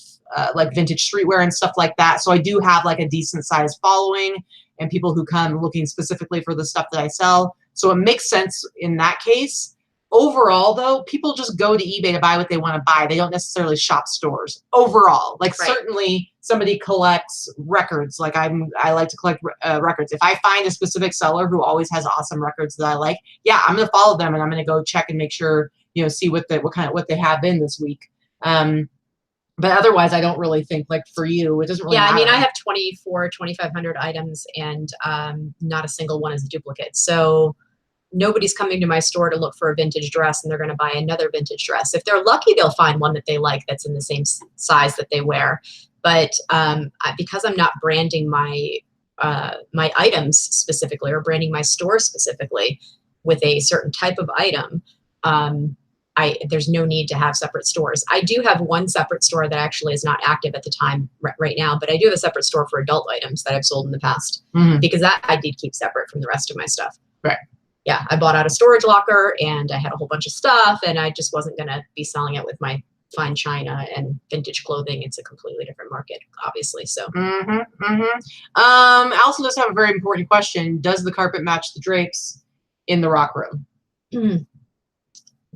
like vintage streetwear and stuff like that. So I do have like a decent sized following and people who come looking specifically for the stuff that I sell. So it makes sense in that case. Overall, though, people just go to eBay to buy what they want to buy. They don't necessarily shop stores. Overall, like certainly somebody collects records. Like I like to collect records. If I find a specific seller who always has awesome records that I like, yeah, I'm going to follow them and I'm going to go check and make sure, see what they have in this week. But otherwise, I don't really think, like for you, it doesn't really matter. I mean, I have 2,500 items, and not a single one is a duplicate. So nobody's coming to my store to look for a vintage dress and they're going to buy another vintage dress. If they're lucky, they'll find one that they like that's in the same size that they wear. But because I'm not branding my items specifically, or branding my store specifically with a certain type of item, there's no need to have separate stores. I do have one separate store that actually is not active at the time right now, but I do have a separate store for adult items that I've sold in the past, because that I did keep separate from the rest of my stuff. Right. Yeah, I bought out a storage locker and I had a whole bunch of stuff, and I just wasn't going to be selling it with my fine china and vintage clothing. It's a completely different market, obviously. So. Allison does have a very important question. Does the carpet match the drapes in the rock room?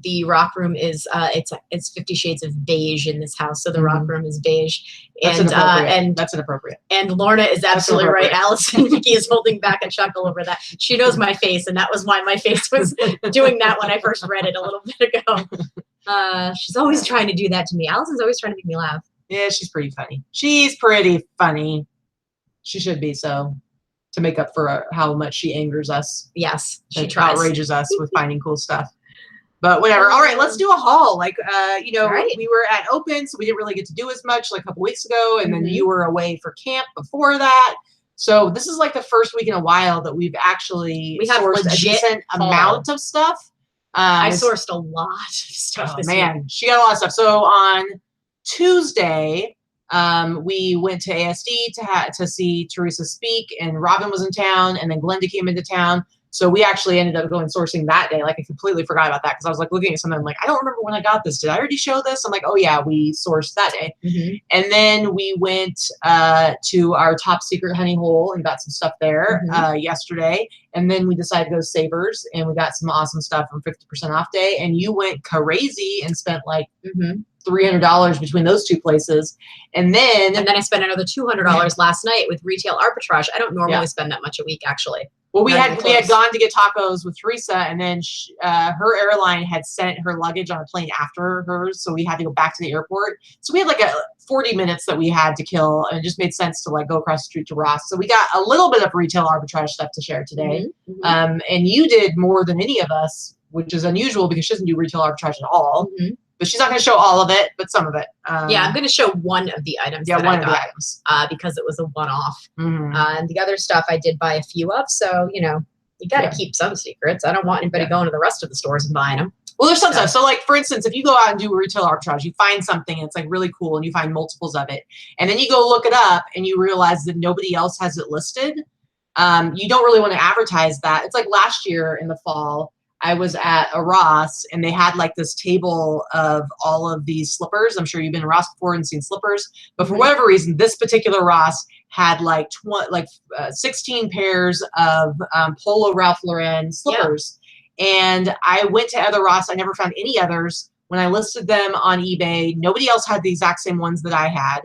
the rock room is it's 50 shades of beige in this house, so the rock room is beige. That's And inappropriate. That's inappropriate. And Lorna is absolutely right. Allison Vicky is holding back a chuckle over that. She knows my face, and that was why my face was doing that when I first read it a little bit ago. She's always trying to do that to me. Allison's always trying to make me laugh. Yeah, she's pretty funny. She's pretty funny. She should be, so, to make up for how much she angers us. Yes, she tries. Outrages us with finding cool stuff. But whatever. All right, let's do a haul. Like, you know, we were at Open, so we didn't really get to do as much like a couple weeks ago. And then you were away for camp before that. So this is like the first week in a while that we've actually sourced a decent amount of stuff. I sourced a lot of stuff this week. She got a lot of stuff. So on Tuesday, we went to ASD to see Teresa speak, and Robin was in town, and then Glenda came into town. So we actually ended up going sourcing that day. Like, I completely forgot about that because I was like looking at something. I'm like, I don't remember when I got this. Did I already show this? I'm like, oh yeah, we sourced that day. And then we went to our top secret honey hole and got some stuff there yesterday. And then we decided to go to Savers, and we got some awesome stuff from 50% off day. And you went crazy and spent like $300 between those two places. And then I spent another $200 last night with retail arbitrage. I don't normally spend that much a week, actually. Well, we had gone to get tacos with Teresa, and then her airline had sent her luggage on a plane after hers, so we had to go back to the airport. So we had like 40 minutes that we had to kill, and it just made sense to like go across the street to Ross. So we got a little bit of retail arbitrage stuff to share today. And you did more than any of us, which is unusual because she doesn't do retail arbitrage at all. But she's not going to show all of it, but some of it. Yeah, I'm going to show one of the items. Yeah, one of the items. Because it was a one-off. And the other stuff I did buy a few of. So, you know, you got to keep some secrets. I don't want anybody going to the rest of the stores and buying them. Well, there's some stuff. So, like, for instance, if you go out and do retail arbitrage, you find something and it's like really cool and you find multiples of it. And then you go look it up and you realize that nobody else has it listed. You don't really want to advertise that. It's like last year in the fall, I was at a Ross and they had like this table of all of these slippers. I'm sure you've been to Ross before and seen slippers, but for whatever reason, this particular Ross had like 16 pairs of Polo Ralph Lauren slippers. And I went to other Ross. I never found any others. When I listed them on eBay, nobody else had the exact same ones that I had.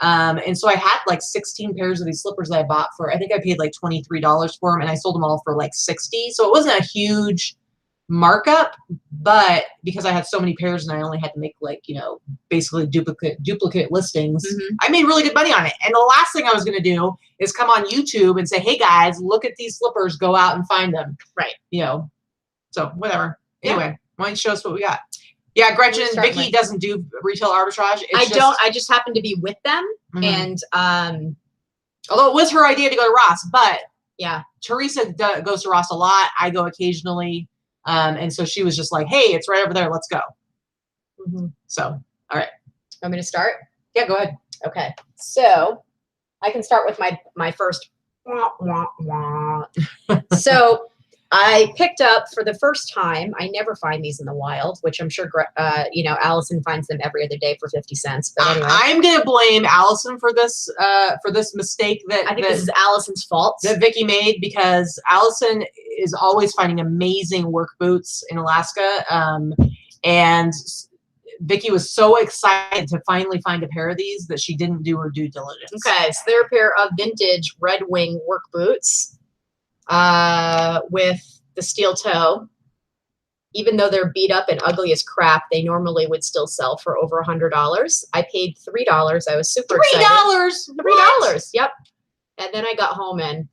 And so I had like 16 pairs of these slippers that I bought for, I think I paid like $23 for them, and I sold them all for like $60. So it wasn't a huge markup, but because I had so many pairs and I only had to make like, you know, basically duplicate listings, I made really good money on it. And the last thing I was going to do is come on YouTube and say, hey guys, look at these slippers, go out and find them. Right. You know, so whatever. Anyway, why don't you show us what we got? Yeah, Gretchen, Vicky doesn't do retail arbitrage. I just happen to be with them. And although it was her idea to go to Ross, but yeah, Teresa goes to Ross a lot. I go occasionally. And so she was just like, hey, it's right over there. Let's go. So, all right. Want me to start? Yeah, go ahead. Okay. So I can start with my first. So I picked up for the first time. I never find these in the wild, which I'm sure, you know, Allison finds them every other day for 50 cents. But anyway, I'm going to blame Allison for this mistake that I think this is Allison's fault that Vicky made, because Allison is always finding amazing work boots in Alaska. And Vicky was so excited to finally find a pair of these that she didn't do her due diligence. Okay. So they're a pair of vintage Red Wing work boots. With the steel toe. Even though they're beat up and ugly as crap, they normally would still sell for over $100. I paid $3. I was super excited. $3. Yep. And then I got home and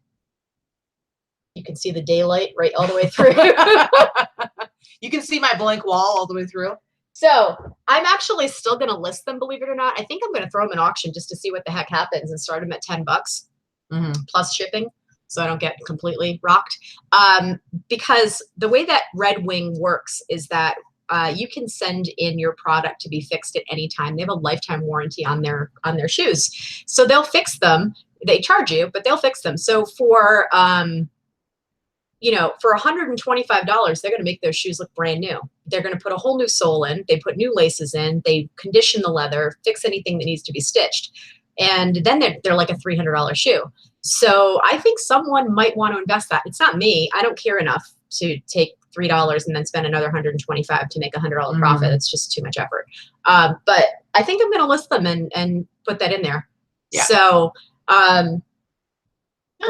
you can see the daylight right all the way through. You can see my blank wall all the way through. So I'm actually still going to list them, believe it or not. I think I'm going to throw them in auction just to see what the heck happens and start them at $10 plus shipping, so I don't get completely rocked. Because the way that Red Wing works is that you can send in your product to be fixed at any time. They have a lifetime warranty on their shoes. So they'll fix them. They charge you, but they'll fix them. So for you know, for $125, they're going to make those shoes look brand new. They're going to put a whole new sole in. They put new laces in. They condition the leather, fix anything that needs to be stitched. And then they're like a $300 shoe. So I think someone might want to invest that. It's not me. I don't care enough to take $3 and then spend another 125 to make $100 profit. It's just too much effort. But I think I'm going to list them and put that in there. Yeah. So we'll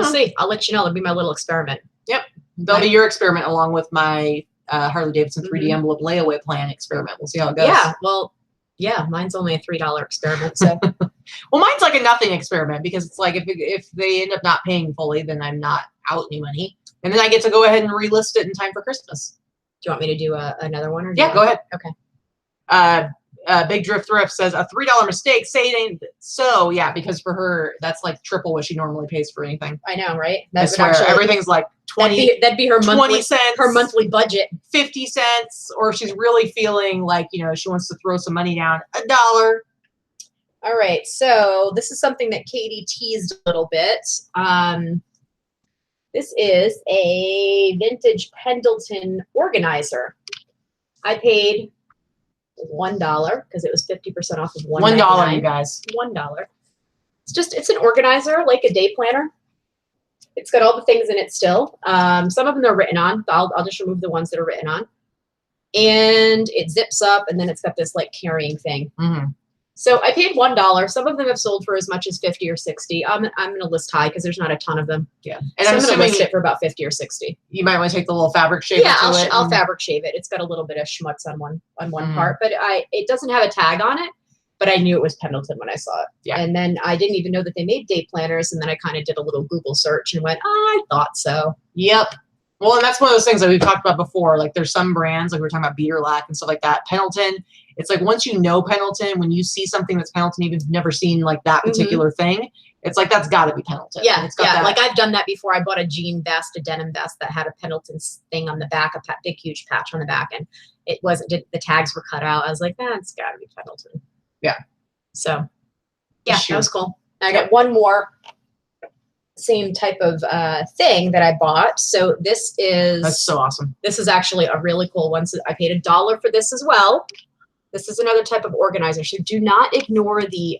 see. I'll let you know. It'll be my little experiment. Yep. That'll be your experiment along with my Harley Davidson 3D envelope layaway plan experiment. We'll see how it goes. Yeah. Well, yeah, mine's only a $3 experiment. So, well, mine's like a nothing experiment because it's like if they end up not paying fully, then I'm not out any money, and then I get to go ahead and relist it in time for Christmas. Do you want me to do another one? Or yeah, go ahead. Okay. Big Drift Thrift says a $3 mistake. Say it ain't so. Yeah, because for her, that's like triple what she normally pays for anything. I know, right? I swear, everything's like 20. That'd be her 20 cents, her monthly budget. 50 cents, or she's really feeling like she wants to throw some money down. $1. All right, so this is something that Katie teased a little bit. This is a vintage Pendleton organizer. I paid $1 because it was 50% off of $1, you guys. $1. It's an organizer, like a day planner. It's got all the things in it still. Some of them are written on. I'll just remove the ones that are written on. And it zips up, and then it's got this like carrying thing. So I paid $1. Some of them have sold for as much as 50 or 60. I'm going to list high because there's not a ton of them. Yeah. And so I'm going to list it for about 50 or 60. You might want to take the little fabric shave. Yeah, I'll fabric shave it. It's got a little bit of schmutz on one part, but it doesn't have a tag on it. But I knew it was Pendleton when I saw it. Yeah. And then I didn't even know that they made day planners. And then I kind of did a little Google search and went, I thought so. Yep. Well, and that's one of those things that we've talked about before. Like there's some brands, like we were talking about Beater Lack and stuff like that. Pendleton, it's like once you know Pendleton, when you see something that's Pendleton, even if you've never seen like that particular thing, it's like that's got to be Pendleton. Yeah, it's got that. Like I've done that before. I bought a jean vest, a denim vest that had a Pendleton thing on the back, a big huge patch on the back, and it wasn't. The tags were cut out. I was like, it's got to be Pendleton. Yeah. So, yeah, that was cool. I got one more same type of thing that I bought. So that's so awesome. This is actually a really cool one. So I paid $1 for this as well. This is another type of organizer. So do not ignore the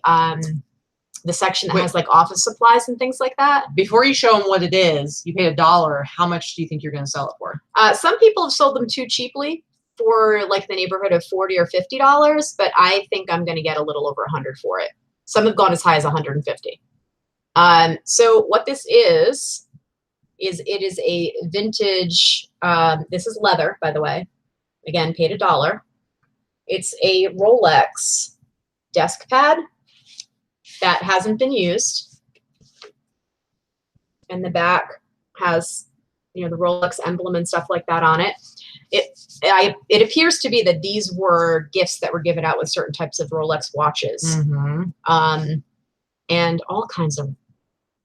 section that has like office supplies and things like that. Before you show them what it is, you paid $1. How much do you think you're going to sell it for? Some people have sold them too cheaply for like the neighborhood of $40 or $50, but I think I'm going to get a little over $100 for it. Some have gone as high as $150. So what this is it is a vintage, this is leather, by the way. Again, paid $1. It's a Rolex desk pad that hasn't been used. And the back has, the Rolex emblem and stuff like that on it. It appears to be that these were gifts that were given out with certain types of Rolex watches. And all kinds of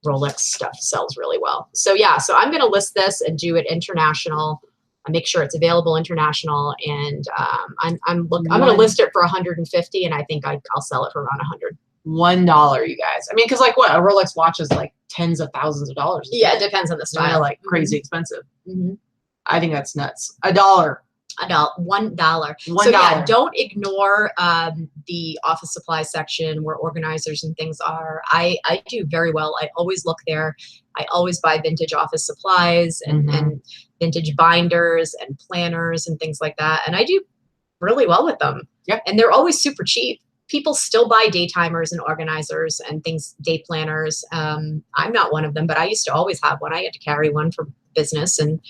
Rolex stuff sells really well. So yeah, so I'm going to list this and do it international. I make sure it's available international, and I'm going to list it for 150, and I think I'll sell it for around 100. $1, you guys. I mean, because like what a Rolex watch is like tens of thousands of dollars. Yeah, it depends on the style. They're like crazy expensive. I think that's nuts. $1. $1. So yeah, don't ignore the office supply section where organizers and things are. I do very well. I always look there. I always buy vintage office supplies and vintage binders and planners and things like that. And I do really well with them. Yep. And they're always super cheap. People still buy day timers and organizers and things, day planners. I'm not one of them, but I used to always have one. I had to carry one for business, and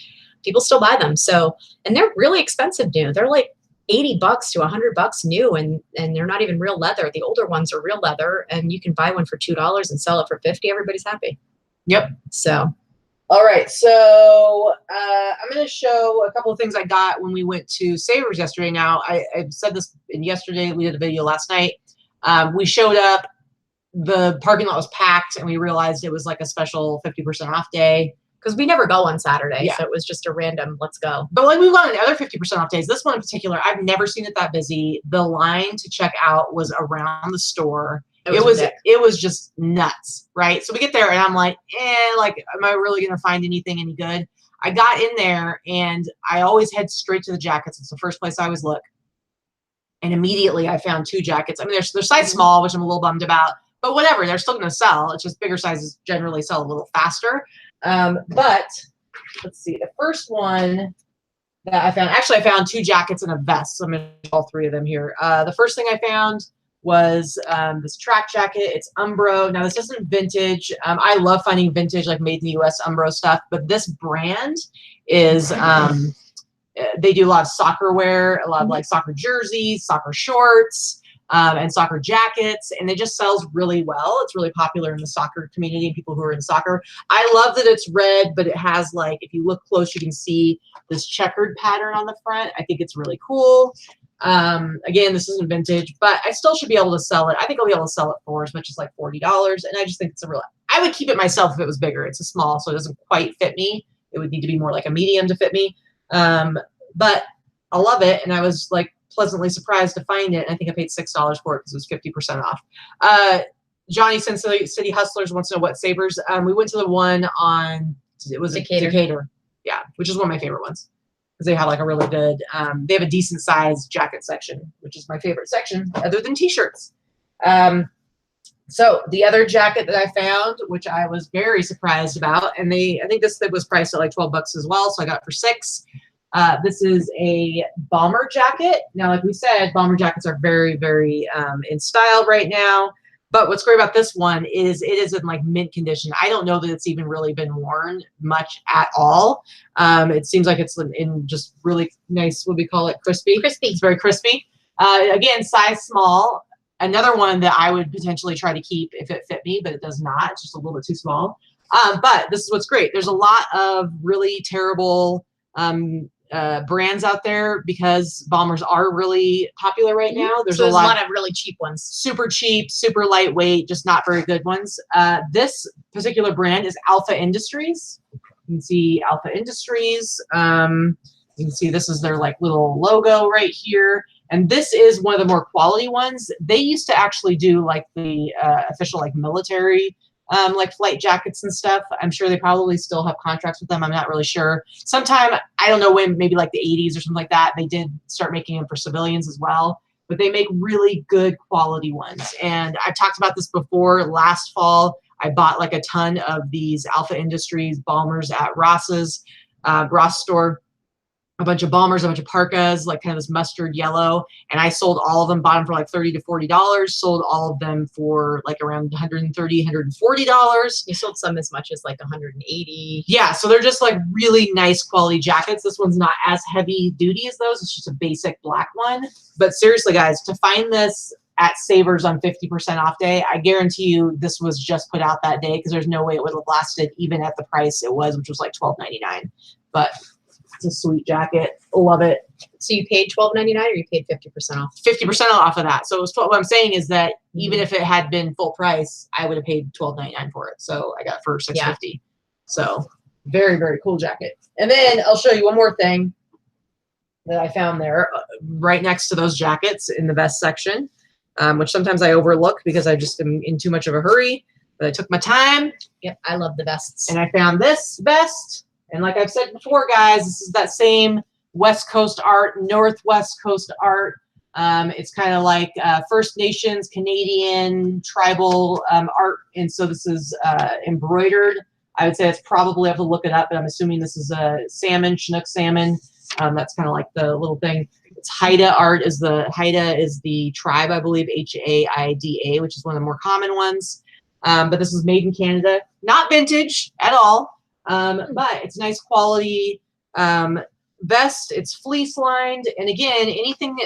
people still buy them. So, and they're really expensive new. They're like $80 to $100 new, and they're not even real leather. The older ones are real leather, and you can buy one for $2 and sell it for $50. Everybody's happy. Yep. So, all right. So I'm going to show a couple of things I got when we went to Savers yesterday. Now, I said this yesterday. We did a video last night. We showed up. The parking lot was packed, and we realized it was like a special 50% off day. Because we never go on Saturday, so it was just a random, let's go. But like we've gone on the other 50% off days. This one in particular, I've never seen it that busy. The line to check out was around the store. It was just nuts, right? So we get there, and I'm like, like, am I really gonna find anything any good? I got in there, and I always head straight to the jackets. It's the first place I always look. And immediately I found 2 jackets. I mean, they're size small, which I'm a little bummed about, but whatever. They're still gonna sell. It's just bigger sizes generally sell a little faster. But let's see, the first one that I found. Actually, I found 2 jackets and a vest. So I'm going to show all 3 of them here. The first thing I found was this track jacket. It's Umbro. Now, this isn't vintage. I love finding vintage, like made in the U.S. Umbro stuff. But this brand is, they do a lot of soccer wear, a lot of like soccer jerseys, soccer shorts, and soccer jackets. And it just sells really well. It's really popular in the soccer community and people who are in soccer. I love that it's red, but it has like, if you look close, you can see this checkered pattern on the front. I think it's really cool. Again, this isn't vintage, but I still should be able to sell it. I think I'll be able to sell it for as much as like $40. And I just think it's a real, I would keep it myself if it was bigger. It's a small, so it doesn't quite fit me. It would need to be more like a medium to fit me. But I love it. And I was like pleasantly surprised to find it. And I think I paid $6 for it because it was 50% off. Johnny City Hustlers wants to know what Savers. We went to the one on, it was Decatur. Yeah, which is one of my favorite ones. Because they have like a really good, they have a decent sized jacket section, which is my favorite section other than t-shirts. So the other jacket that I found, which I was very surprised about, and I think this thing was priced at like $12 as well. So I got it for $6. This is a bomber jacket. Now, like we said, bomber jackets are very, very in style right now. But what's great about this one is it is in like mint condition. I don't know that it's even really been worn much at all. It seems like it's in just really nice, what do we call it? Crispy. Crispy. It's very crispy. Again, size small. Another one that I would potentially try to keep if it fit me, but it does not. It's just a little bit too small. But this is what's great. There's a lot of really terrible brands out there because bombers are really popular right now. There's a lot of really cheap ones. Super cheap, super lightweight, just not very good ones. This particular brand is Alpha Industries. You can see Alpha Industries. You can see this is their like little logo right here. And this is one of the more quality ones. They used to actually do like the official like military like flight jackets and stuff. I'm sure they probably still have contracts with them. I'm not really sure. Sometime, I don't know when, maybe like the 80s or something like that, they did start making them for civilians as well. But they make really good quality ones. And I've talked about this before. Last fall, I bought like a ton of these Alpha Industries bombers at Ross's, Ross store. A bunch of bombers, a bunch of parkas, like kind of this mustard yellow. And I sold all of them, bought them for like $30 to $40, sold all of them for like around $130, $140. You sold some as much as like $180. Yeah, so they're just like really nice quality jackets. This one's not as heavy duty as those. It's just a basic black one. But seriously, guys, to find this at Savers on 50% off day, I guarantee you this was just put out that day because there's no way it would have lasted even at the price it was, which was like $12.99. But it's a sweet jacket. Love it. So you paid $12.99 or you paid 50% off? 50% off of that. So it was what I'm saying is that even if it had been full price, I would have paid $12.99 for it. So I got it for $6.50. Yeah. So very, very cool jacket. And then I'll show you one more thing that I found there right next to those jackets in the vest section, which sometimes I overlook because I just am in too much of a hurry. But I took my time. Yep, I love the vests. And I found this vest. And like I've said before, guys, this is that same West Coast art, Northwest Coast art. It's kind of like First Nations, Canadian, tribal art. And so this is embroidered. I would say it's probably, I have to look it up, but I'm assuming this is a salmon, Chinook salmon. That's kind of like the little thing. It's Haida art. Haida is the tribe, I believe, Haida, which is one of the more common ones. But this is made in Canada. Not vintage at all. But it's nice quality vest. It's fleece lined, and again, anything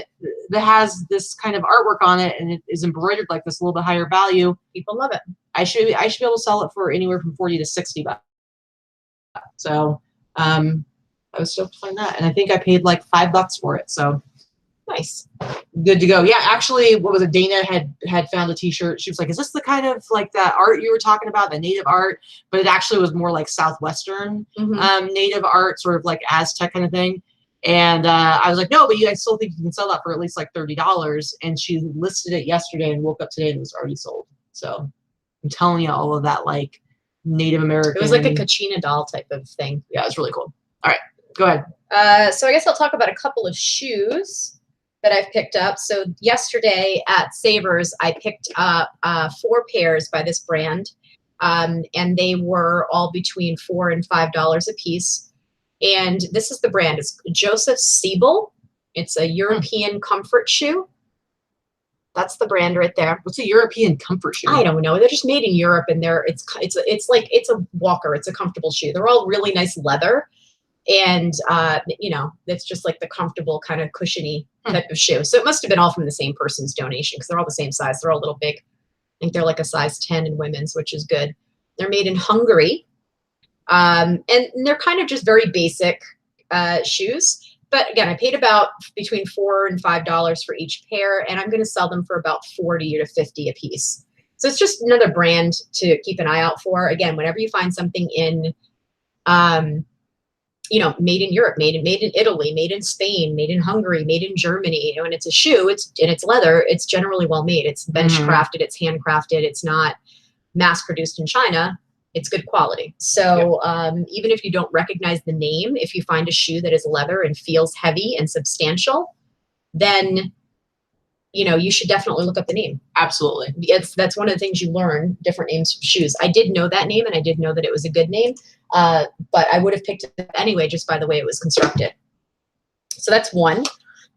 that has this kind of artwork on it and it is embroidered like this, a little bit higher value, people love it. I should be able to sell it for anywhere from $40 to $60. So I was stoked to find that, and I think I paid like $5 for it. So nice, good to go. Yeah, actually, what was it? Dana had found a T-shirt. She was like, "Is this the kind of like that art you were talking about, the native art?" But it actually was more like Southwestern native art, sort of like Aztec kind of thing. And I was like, "No, but I still think you can sell that for at least like $30." And she listed it yesterday and woke up today and it was already sold. So I'm telling you, all of that like Native American. It was like a Kachina doll type of thing. Yeah, it was really cool. All right, go ahead. So I guess I'll talk about a couple of shoes that I've picked up. So yesterday at Savers, I picked up 4 pairs by this brand, and they were all between $4 and $5 a piece. And this is the brand. It's Joseph Siebel. It's a European comfort shoe. That's the brand right there. What's a European comfort shoe? I don't know. They're just made in Europe, and it's a walker. It's a comfortable shoe. They're all really nice leather, and you know, it's just like the comfortable kind of cushiony type of shoe. So it must have been all from the same person's donation because they're all the same size. They're all a little big. I think they're like a size 10 in women's, which is good. They're made in Hungary, and they're kind of just very basic shoes. But again, I paid about between $4 and $5 for each pair, and I'm going to sell them for about 40 to 50 a piece. So it's just another brand to keep an eye out for. Again, whenever you find something in, you know, made in Europe, made in Italy, made in Spain, made in Hungary, made in Germany, you know, and it's a shoe, it's leather, it's generally well made. It's bench crafted, it's handcrafted, it's not mass produced in China. It's good quality. So even if you don't recognize the name, if you find a shoe that is leather and feels heavy and substantial, then, you know, you should definitely look up the name. Absolutely. That's one of the things you learn, different names of shoes. I did know that name, and I did know that it was a good name, but I would have picked it anyway just by the way it was constructed. So that's one.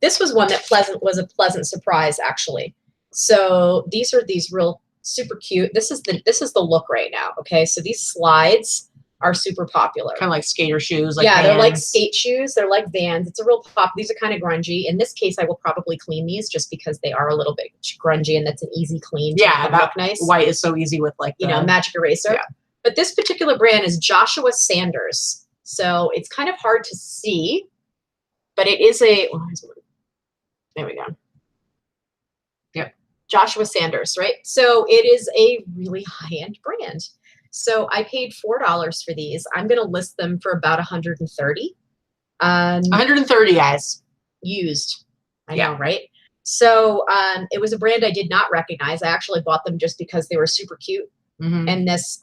This was one that was a pleasant surprise, actually. So these are these real super cute. This is the look right now. Okay, so these slides are super popular. Kind of like skater shoes. Like yeah, Vans. They're like skate shoes. They're like Vans. It's a real pop. These are kind of grungy. In this case, I will probably clean these just because they are a little bit grungy, and that's an easy clean. Yeah, that look nice. White is so easy with like you know, magic eraser. Yeah. But this particular brand is Joshua Sanders. So it's kind of hard to see, but it is a. There we go. Joshua Sanders, right? So it is a really high-end brand. So I paid $4 for these. I'm going to list them for about 130. 130, guys. Used. I know, right? So it was a brand I did not recognize. I actually bought them just because they were super cute. And this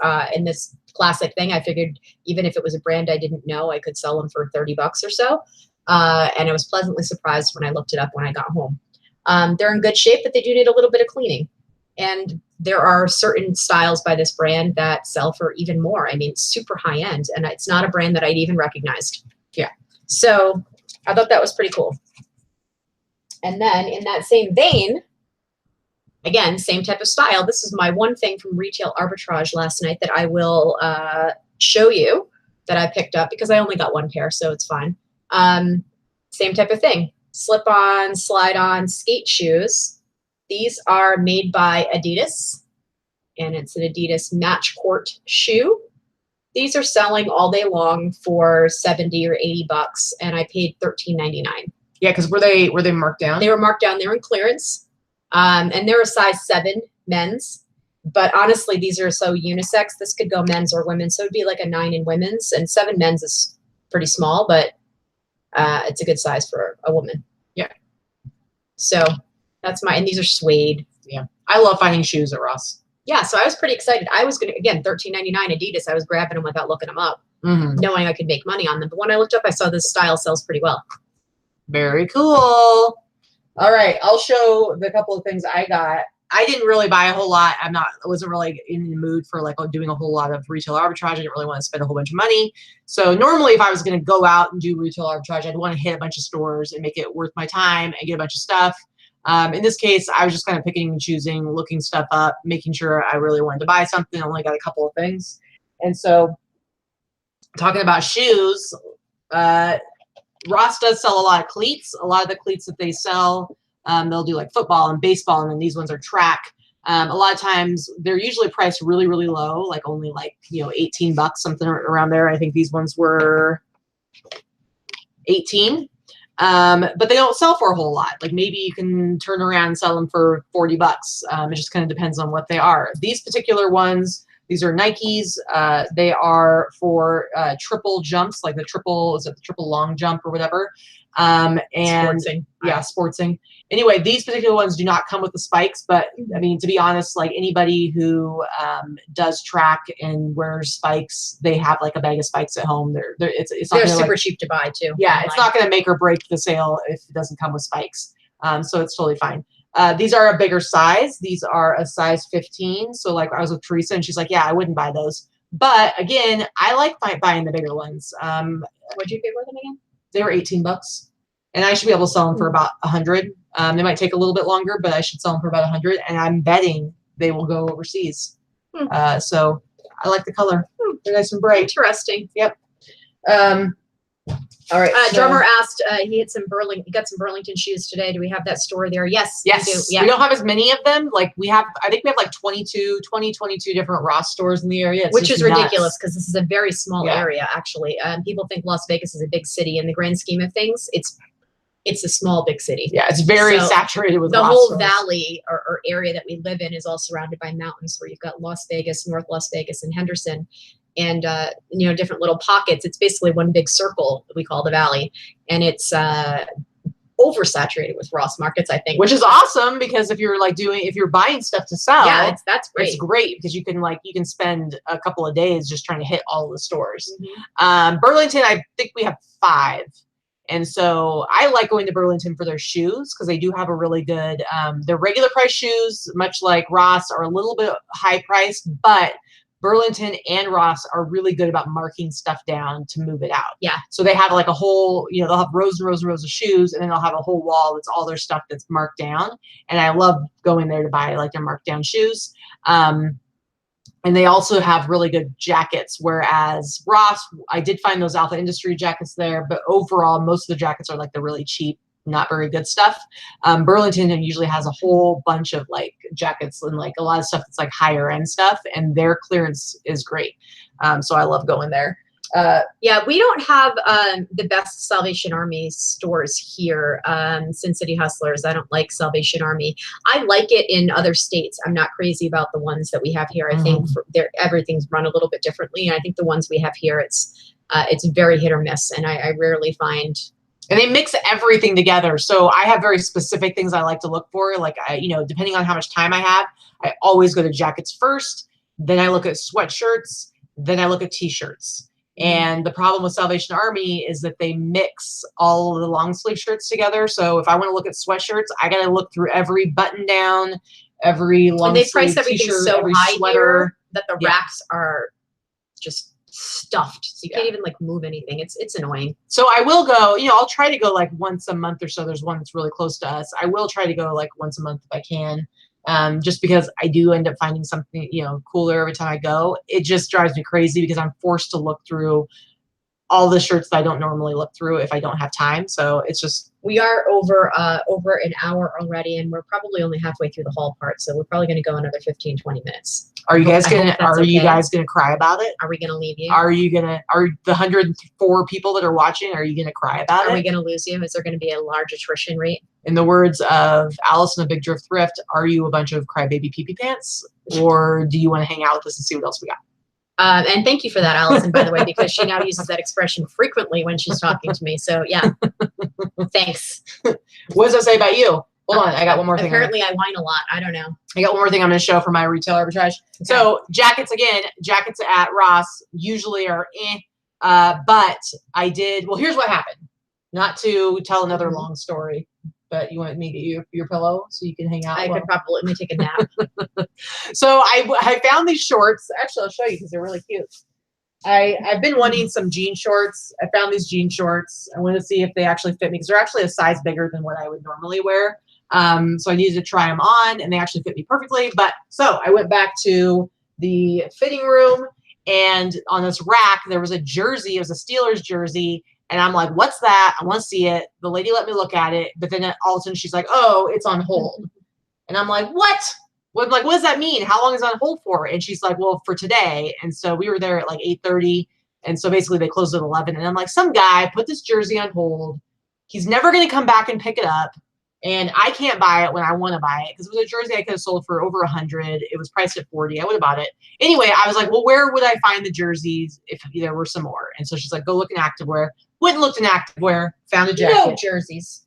classic thing, I figured even if it was a brand I didn't know, I could sell them for 30 bucks or so. And I was pleasantly surprised when I looked it up when I got home. They're in good shape, but they do need a little bit of cleaning. And there are certain styles by this brand that sell for even more. I mean, super high end, and it's not a brand that I'd even recognized. Yeah. So I thought that was pretty cool. And then in that same vein, again, same type of style. This is my one thing from Retail Arbitrage last night that I will show you that I picked up because I only got one pair, so it's fine. Same type of thing. Slip-on, slide-on skate shoes. These are made by Adidas, and it's an Adidas match court shoe. These are selling all day long for 70 or 80 bucks, and I paid $13.99. Yeah, because were they marked down? They were marked down. They were in clearance, and they're a size 7 men's. But honestly, these are so unisex. This could go men's or women's, so it'd be like a 9 in women's, and 7 men's is pretty small, but it's a good size for a woman. Yeah. So that's and these are suede. Yeah. I love finding shoes at Ross. Yeah. So I was pretty excited. I was going to, again, $13.99 Adidas. I was grabbing them without looking them up, knowing I could make money on them. But when I looked up, I saw this style sells pretty well. Very cool. All right. I'll show the couple of things I got. I didn't really buy a whole lot. I wasn't really in the mood for like doing a whole lot of retail arbitrage. I didn't really want to spend a whole bunch of money. So normally if I was going to go out and do retail arbitrage, I'd want to hit a bunch of stores and make it worth my time and get a bunch of stuff. In this case, I was just kind of picking and choosing, looking stuff up, making sure I really wanted to buy something. I only got a couple of things. And so talking about shoes, Ross does sell a lot of cleats. A lot of the cleats that they sell, they'll do like football and baseball, and then these ones are track. A lot of times they're usually priced really, really low, like only like, 18 bucks, something around there. I think these ones were 18. But they don't sell for a whole lot. Like maybe you can turn around and sell them for 40 bucks. It just kind of depends on what they are. These particular ones, these are Nikes. They are for triple jumps, like the triple long jump or whatever. And Sportsing. Yeah, sportsing. Anyway, these particular ones do not come with the spikes, but I mean, to be honest, like anybody who does track and wears spikes, they have like a bag of spikes at home. They're super cheap to buy too. Yeah, online. It's not going to make or break the sale if it doesn't come with spikes. So it's totally fine. These are a bigger size. These are a size 15. So like I was with Teresa and she's like, yeah, I wouldn't buy those. But again, I like buying the bigger ones. What'd you pay for them again? They were $18, and I should be able to sell them for about 100. They might take a little bit longer, but I should sell them for about 100. And I'm betting they will go overseas. So I like the color. They're nice and bright. Interesting. Yep. All right. Drummer asked, he got some Burlington shoes today. Do we have that store there? Yes. Yes. We do. Yeah. We don't have as many of them. Like I think we have like 22 different Ross stores in the area. Which is ridiculous because this is a very small area, actually. People think Las Vegas is a big city. In the grand scheme of things, it's a small, big city. Yeah, it's very saturated with the Ross whole stores. Valley or area that we live in is all surrounded by mountains where you've got Las Vegas, North Las Vegas, and Henderson. And, different little pockets. It's basically one big circle that we call the Valley. And it's oversaturated with Ross markets, I think. Which is awesome because if you're buying stuff to sell, that's great. It's great because you can spend a couple of days just trying to hit all of the stores. Burlington, I think we have 5. And so I like going to Burlington for their shoes because they do have a really good, their regular price shoes, much like Ross, are a little bit high priced, but Burlington and Ross are really good about marking stuff down to move it out. Yeah. So they have like a whole, they'll have rows and rows and rows of shoes, and then they'll have a whole wall that's all their stuff that's marked down. And I love going there to buy like their marked down shoes. And they also have really good jackets, whereas Ross, I did find those Alpha Industry jackets there, but overall, most of the jackets are like the really cheap, not very good stuff. Burlington usually has a whole bunch of like jackets and like a lot of stuff that's like higher end stuff, and their clearance is great. So I love going there. Yeah, we don't have the best Salvation Army stores here. Sin City Hustlers, I don't like Salvation Army. I like it in other states. I'm not crazy about the ones that we have here. I think everything's run a little bit differently. And I think the ones we have here, it's very hit or miss. And I rarely find. And they mix everything together. So I have very specific things I like to look for. Like, depending on how much time I have, I always go to jackets first. Then I look at sweatshirts. Then I look at t-shirts. And the problem with Salvation Army is that they mix all of the long sleeve shirts together. So if I want to look at sweatshirts, I got to look through every button down, every long sleeve price everything t-shirt, so every high sweater. Here that the racks are just stuffed. So you can't even like move anything. It's annoying. So I will go, I'll try to go like once a month or so. There's one that's really close to us. I will try to go like once a month if I can. Just because I do end up finding something, cooler every time I go. It just drives me crazy because I'm forced to look through all the shirts that I don't normally look through if I don't have time. So it's just. We are over an hour already, and we're probly only halfway through the haul part. So we're probably going to go another 15, 20 minutes. Are you guys gonna cry about it? Are we gonna leave you? Are the 104 people that are watching, are you gonna cry about it? Are we gonna lose you? Is there gonna be a large attrition rate? In the words of Alice in a Big Drift Thrift, are you a bunch of crybaby pee-pee pants? Or do you want to hang out with us and see what else we got? And thank you for that, Allison, by the way, because she now uses that expression frequently when she's talking to me. So yeah, thanks. What does that say about you? Hold on, I got one more thing. Apparently I whine a lot. I don't know. I got one more thing I'm going to show for my retail arbitrage. Okay. So jackets at Ross usually are but I did, well, here's what happened. Not to tell another long story, but you want me to get your pillow so you can hang out? I could probably, let me take a nap. So I found these shorts. Actually, I'll show you because they're really cute. I've been wanting some jean shorts. I found these jean shorts. I wanted to see if they actually fit me because they're actually a size bigger than what I would normally wear. So I needed to try them on, and they actually fit me perfectly. But so I went back to the fitting room, and on this rack, there was a jersey. It was a Steelers jersey. And I'm like, what's that? I want to see it. The lady let me look at it. But then all of a sudden she's like, oh, it's on hold. And I'm like, what? What does that mean? How long is it on hold for? And she's like, well, for today. And so we were there at like 8:30. And so basically they closed at 11. And I'm like, some guy put this jersey on hold. He's never going to come back and pick it up. And I can't buy it when I want to buy it because it was a jersey I could have sold for over 100. It was priced at 40. I would have bought it. Anyway, I was like, well, where would I find the jerseys if there were some more? And so she's like, go look in activewear. Went and looked in activewear, found a jacket. No jerseys.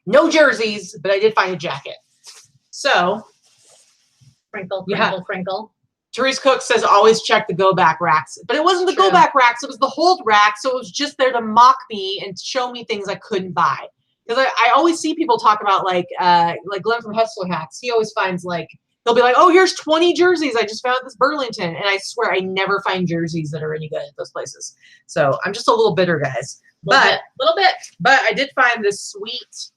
No jerseys, but I did find a jacket. So. Crinkle, crinkle, crinkle. Therese Cook says always check the go back racks. But it wasn't the go back racks. It was the hold rack. So it was just there to mock me and show me things I couldn't buy. Because I always see people talk about like Glenn from Hustler Hacks. He always finds like he'll be like, oh, here's 20 jerseys I just found at this Burlington. And I swear I never find jerseys that are any good at those places. So I'm just a little bitter, guys. Little bit. But I did find this sweet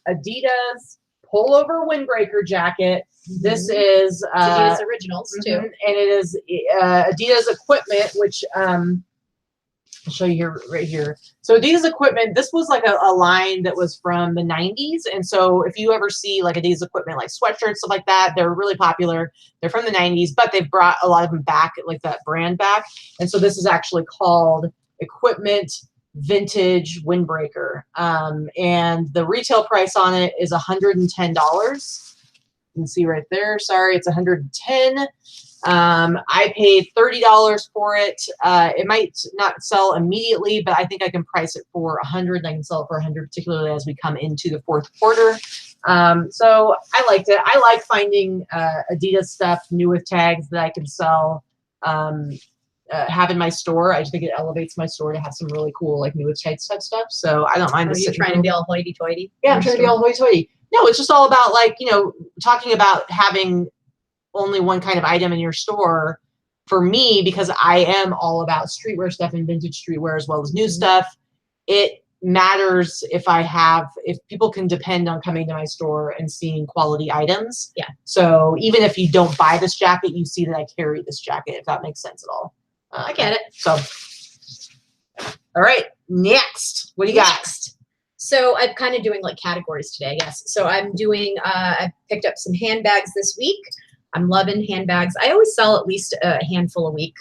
Adidas pullover windbreaker jacket. This is Adidas Originals too. And it is Adidas equipment, which I'll show you here, right here. So Adidas equipment, this was like a line that was from the 90s. And so if you ever see like Adidas equipment, like sweatshirts, stuff like that, they're really popular. They're from the 90s, but they've brought a lot of them back, like that brand back. And so this is actually called Equipment Vintage Windbreaker. And the retail price on it is $110. You can see right there. Sorry, it's 110. I paid $30 for it. It might not sell immediately, but I think I can price it for 100. I can sell it for 100, particularly as we come into the fourth quarter. So I liked it. I like finding Adidas stuff new with tags that I can sell, have in my store. I just think it elevates my store to have some really cool, like new with tags type stuff. So I don't mind. Are you trying to be all hoity-toity? Yeah, I'm trying to be all hoity-toity. No, it's just all about, like, you know, talking about having only one kind of item in your store. For me, because I am all about streetwear stuff and vintage streetwear as well as new stuff, it matters if people can depend on coming to my store and seeing quality items. Yeah. So even if you don't buy this jacket, you see that I carry this jacket, if that makes sense at all. I get it. So, all right, next. What do you got? Next. So I'm kind of doing like categories today, I guess. So I'm doing, I picked up some handbags this week. I'm loving handbags. I always sell at least a handful a week,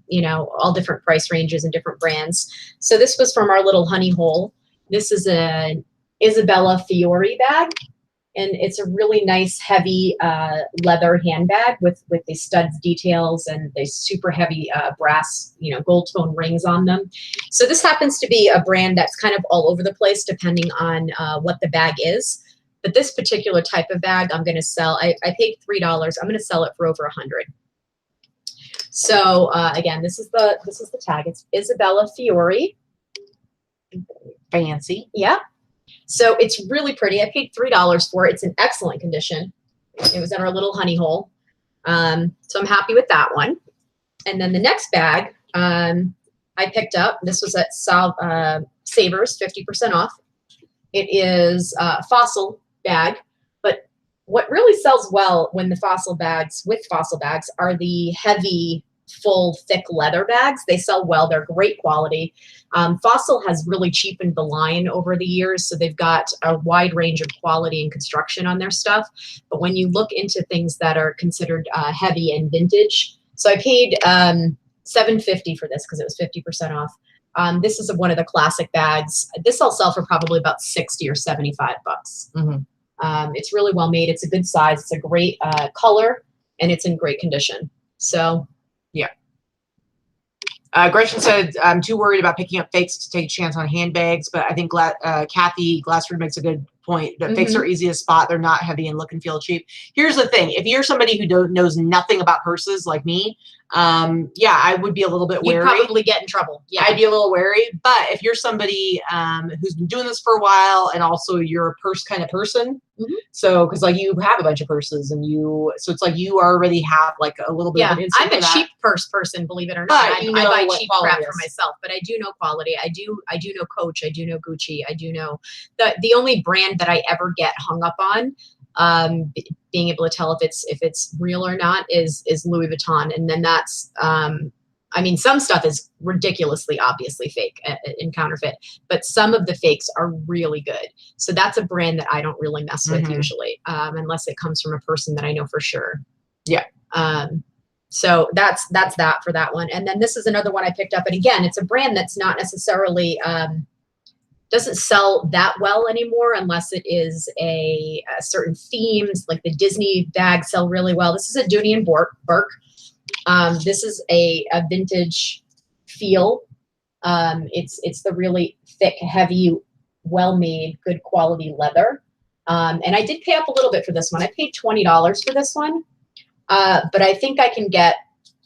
you know, all different price ranges and different brands. So this was from our little honey hole. This is an Isabella Fiore bag, and it's a really nice, heavy leather handbag with the studs details and the super heavy brass, you know, gold tone rings on them. So this happens to be a brand that's kind of all over the place depending on what the bag is. But this particular type of bag, I'm going to sell. I paid $3. I'm going to sell it for over $100. So again, this is the tag. It's Isabella Fiore. Fancy. Yeah. So it's really pretty. I paid $3 for it. It's in excellent condition. It was in our little honey hole. So I'm happy with that one. And then the next bag I picked up, this was at Savers, 50% off. It is a Fossil bag, but what really sells well when with Fossil bags are the heavy, full, thick leather bags. They sell well. They're great quality. Fossil has really cheapened the line over the years, so they've got a wide range of quality and construction on their stuff. But when you look into things that are considered heavy and vintage, so I paid $7.50 for this because it was 50% off. This is one of the classic bags. This I'll sell for probably about $60 or $75. It's really well made. It's a good size. It's a great color, and it's in great condition. So, yeah. Gretchen said, I'm too worried about picking up fakes to take a chance on handbags, but I think Kathy Glassford makes a good point that fakes are easy to spot. They're not heavy and look and feel cheap. Here's the thing. If you're somebody who knows nothing about purses like me, yeah, I would be a little bit wary. You'd probably get in trouble. Yeah, I'd be a little wary. But if you're somebody who's been doing this for a while, and also you're a purse kind of person, so because like you have a bunch of purses, and so it's like you already have like a little bit of an instinct. I'm a cheap purse person, believe it or not. I buy cheap crap for myself, but I do know quality. I do know Coach. I do know Gucci. I do know the only brand that I ever get hung up on, being able to tell if it's real or not is Louis Vuitton. And then that's, I mean, some stuff is ridiculously obviously fake and counterfeit, but some of the fakes are really good. So that's a brand that I don't really mess with usually, unless it comes from a person that I know for sure. Yeah. So that's that for that one. And then this is another one I picked up. And again, it's a brand that's not necessarily, doesn't sell that well anymore unless it is a certain themes, like the Disney bags sell really well. This is a Dooney and Burke. This is a vintage feel. It's the really thick, heavy, well-made, good quality leather. And I did pay up a little bit for this one. I paid $20 for this one, but I think I can get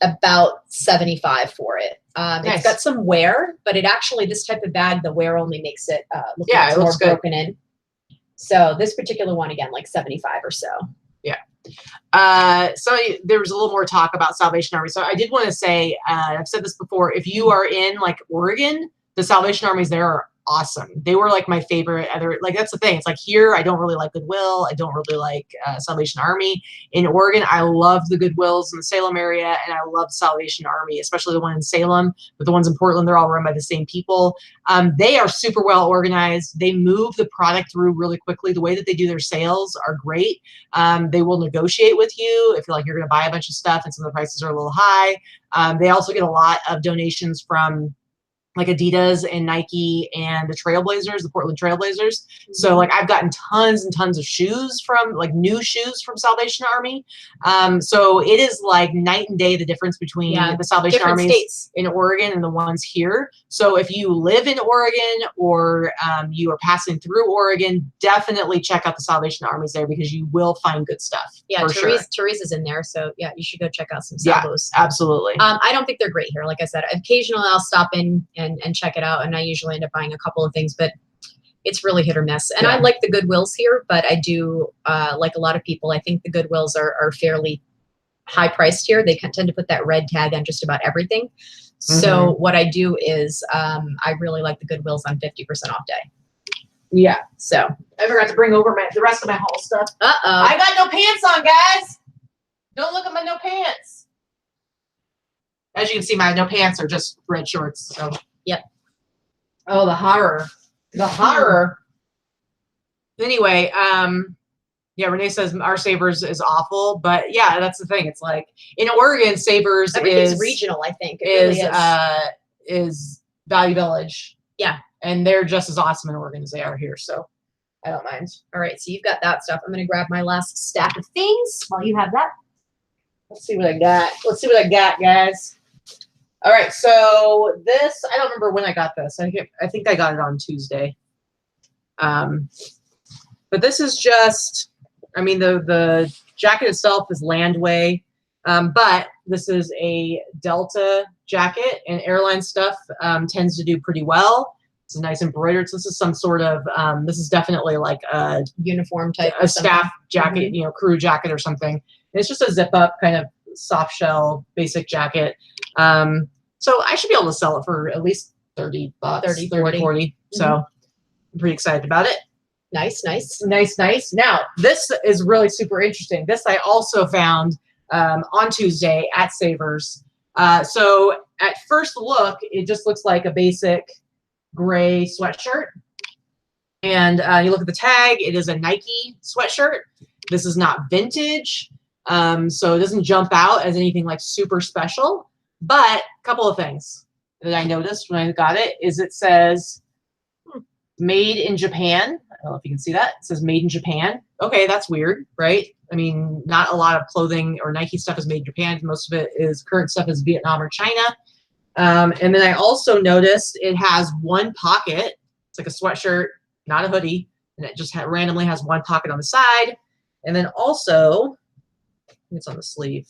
about $75 for it. Nice. It's got some wear, but it actually, this type of bag, the wear only makes it look like it's more broken in. So this particular one, again, like $75 or so. Yeah. So there was a little more talk about Salvation Army. So I did want to say, I've said this before, if you are in like Oregon, the Salvation Armies there are awesome. They were like my favorite other, like that's the thing. It's like here, I don't really like Goodwill. I don't really like Salvation Army. In Oregon, I love the Goodwills in the Salem area, and I love Salvation Army, especially the one in Salem, but the ones in Portland, they're all run by the same people. They are super well organized. They move the product through really quickly. The way that they do their sales are great. They will negotiate with you if you're going to buy a bunch of stuff and some of the prices are a little high. They also get a lot of donations from like Adidas and Nike and the Trailblazers, the Portland Trailblazers. So like I've gotten tons and tons of shoes from like new shoes from Salvation Army. So it is like night and day, the difference between the Salvation Armies in Oregon and the ones here. So if you live in Oregon or you are passing through Oregon, definitely check out the Salvation Armies there because you will find good stuff. Yeah, Teresa's in there. So yeah, you should go check out some salvos. Yeah, absolutely. I don't think they're great here. Like I said, occasionally I'll stop in and check it out, and I usually end up buying a couple of things, but it's really hit or miss. And I like the Goodwills here, but I do like a lot of people, I think the Goodwills are fairly high priced here. They tend to put that red tag on just about everything. So what I do is I really like the Goodwills on 50% off day. Yeah. So I forgot to bring over the rest of my haul stuff. I got no pants on, guys. Don't look at my no pants. As you can see, my no pants are just red shorts. So yep. Oh, the horror. The horror. Anyway, yeah, Renee says our Savers is awful, but yeah, that's the thing. It's like in Oregon, Savers is regional, I think. Is Value Village. Yeah. And they're just as awesome in Oregon as they are here. So I don't mind. All right. So you've got that stuff. I'm going to grab my last stack of things while you have that. Let's see what I got. Let's see what I got, guys. All right, so this, I don't remember when I got this. I think I got it on Tuesday. But this is just, I mean, the jacket itself is Landway, but this is a Delta jacket, and airline stuff tends to do pretty well. It's nice embroidered. So this is some sort of, this is definitely like a uniform type, a staff jacket, you know, crew jacket or something. And it's just a zip up kind of soft shell basic jacket. So I should be able to sell it for at least $30, 30, 40. So I'm pretty excited about it. Nice. Now, this is really super interesting. This I also found on Tuesday at Savers. So at first look, it just looks like a basic gray sweatshirt. And you look at the tag, it is a Nike sweatshirt. This is not vintage. So it doesn't jump out as anything like super special. But a couple of things that I noticed when I got it is it says made in Japan. I don't know if you can see that. It says made in Japan. Okay, that's weird, right? I mean, not a lot of clothing or Nike stuff is made in Japan. Most of it is current stuff is Vietnam or China. And then I also noticed it has one pocket. It's like a sweatshirt, not a hoodie. And it just randomly has one pocket on the side. And then also, it's on the sleeve.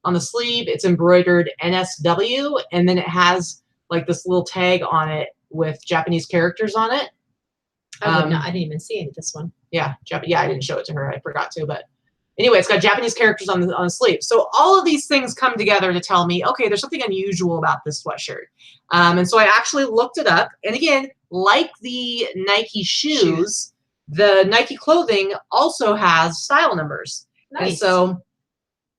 On the sleeve, it's embroidered NSW, and then it has like this little tag on it with Japanese characters on it. I didn't even see it, this one. Yeah, I didn't show it to her. I forgot to, but anyway, it's got Japanese characters on the sleeve. So all of these things come together to tell me, okay, there's something unusual about this sweatshirt. And so I actually looked it up. And again, like the Nike shoes, the Nike clothing also has style numbers. Nice. And so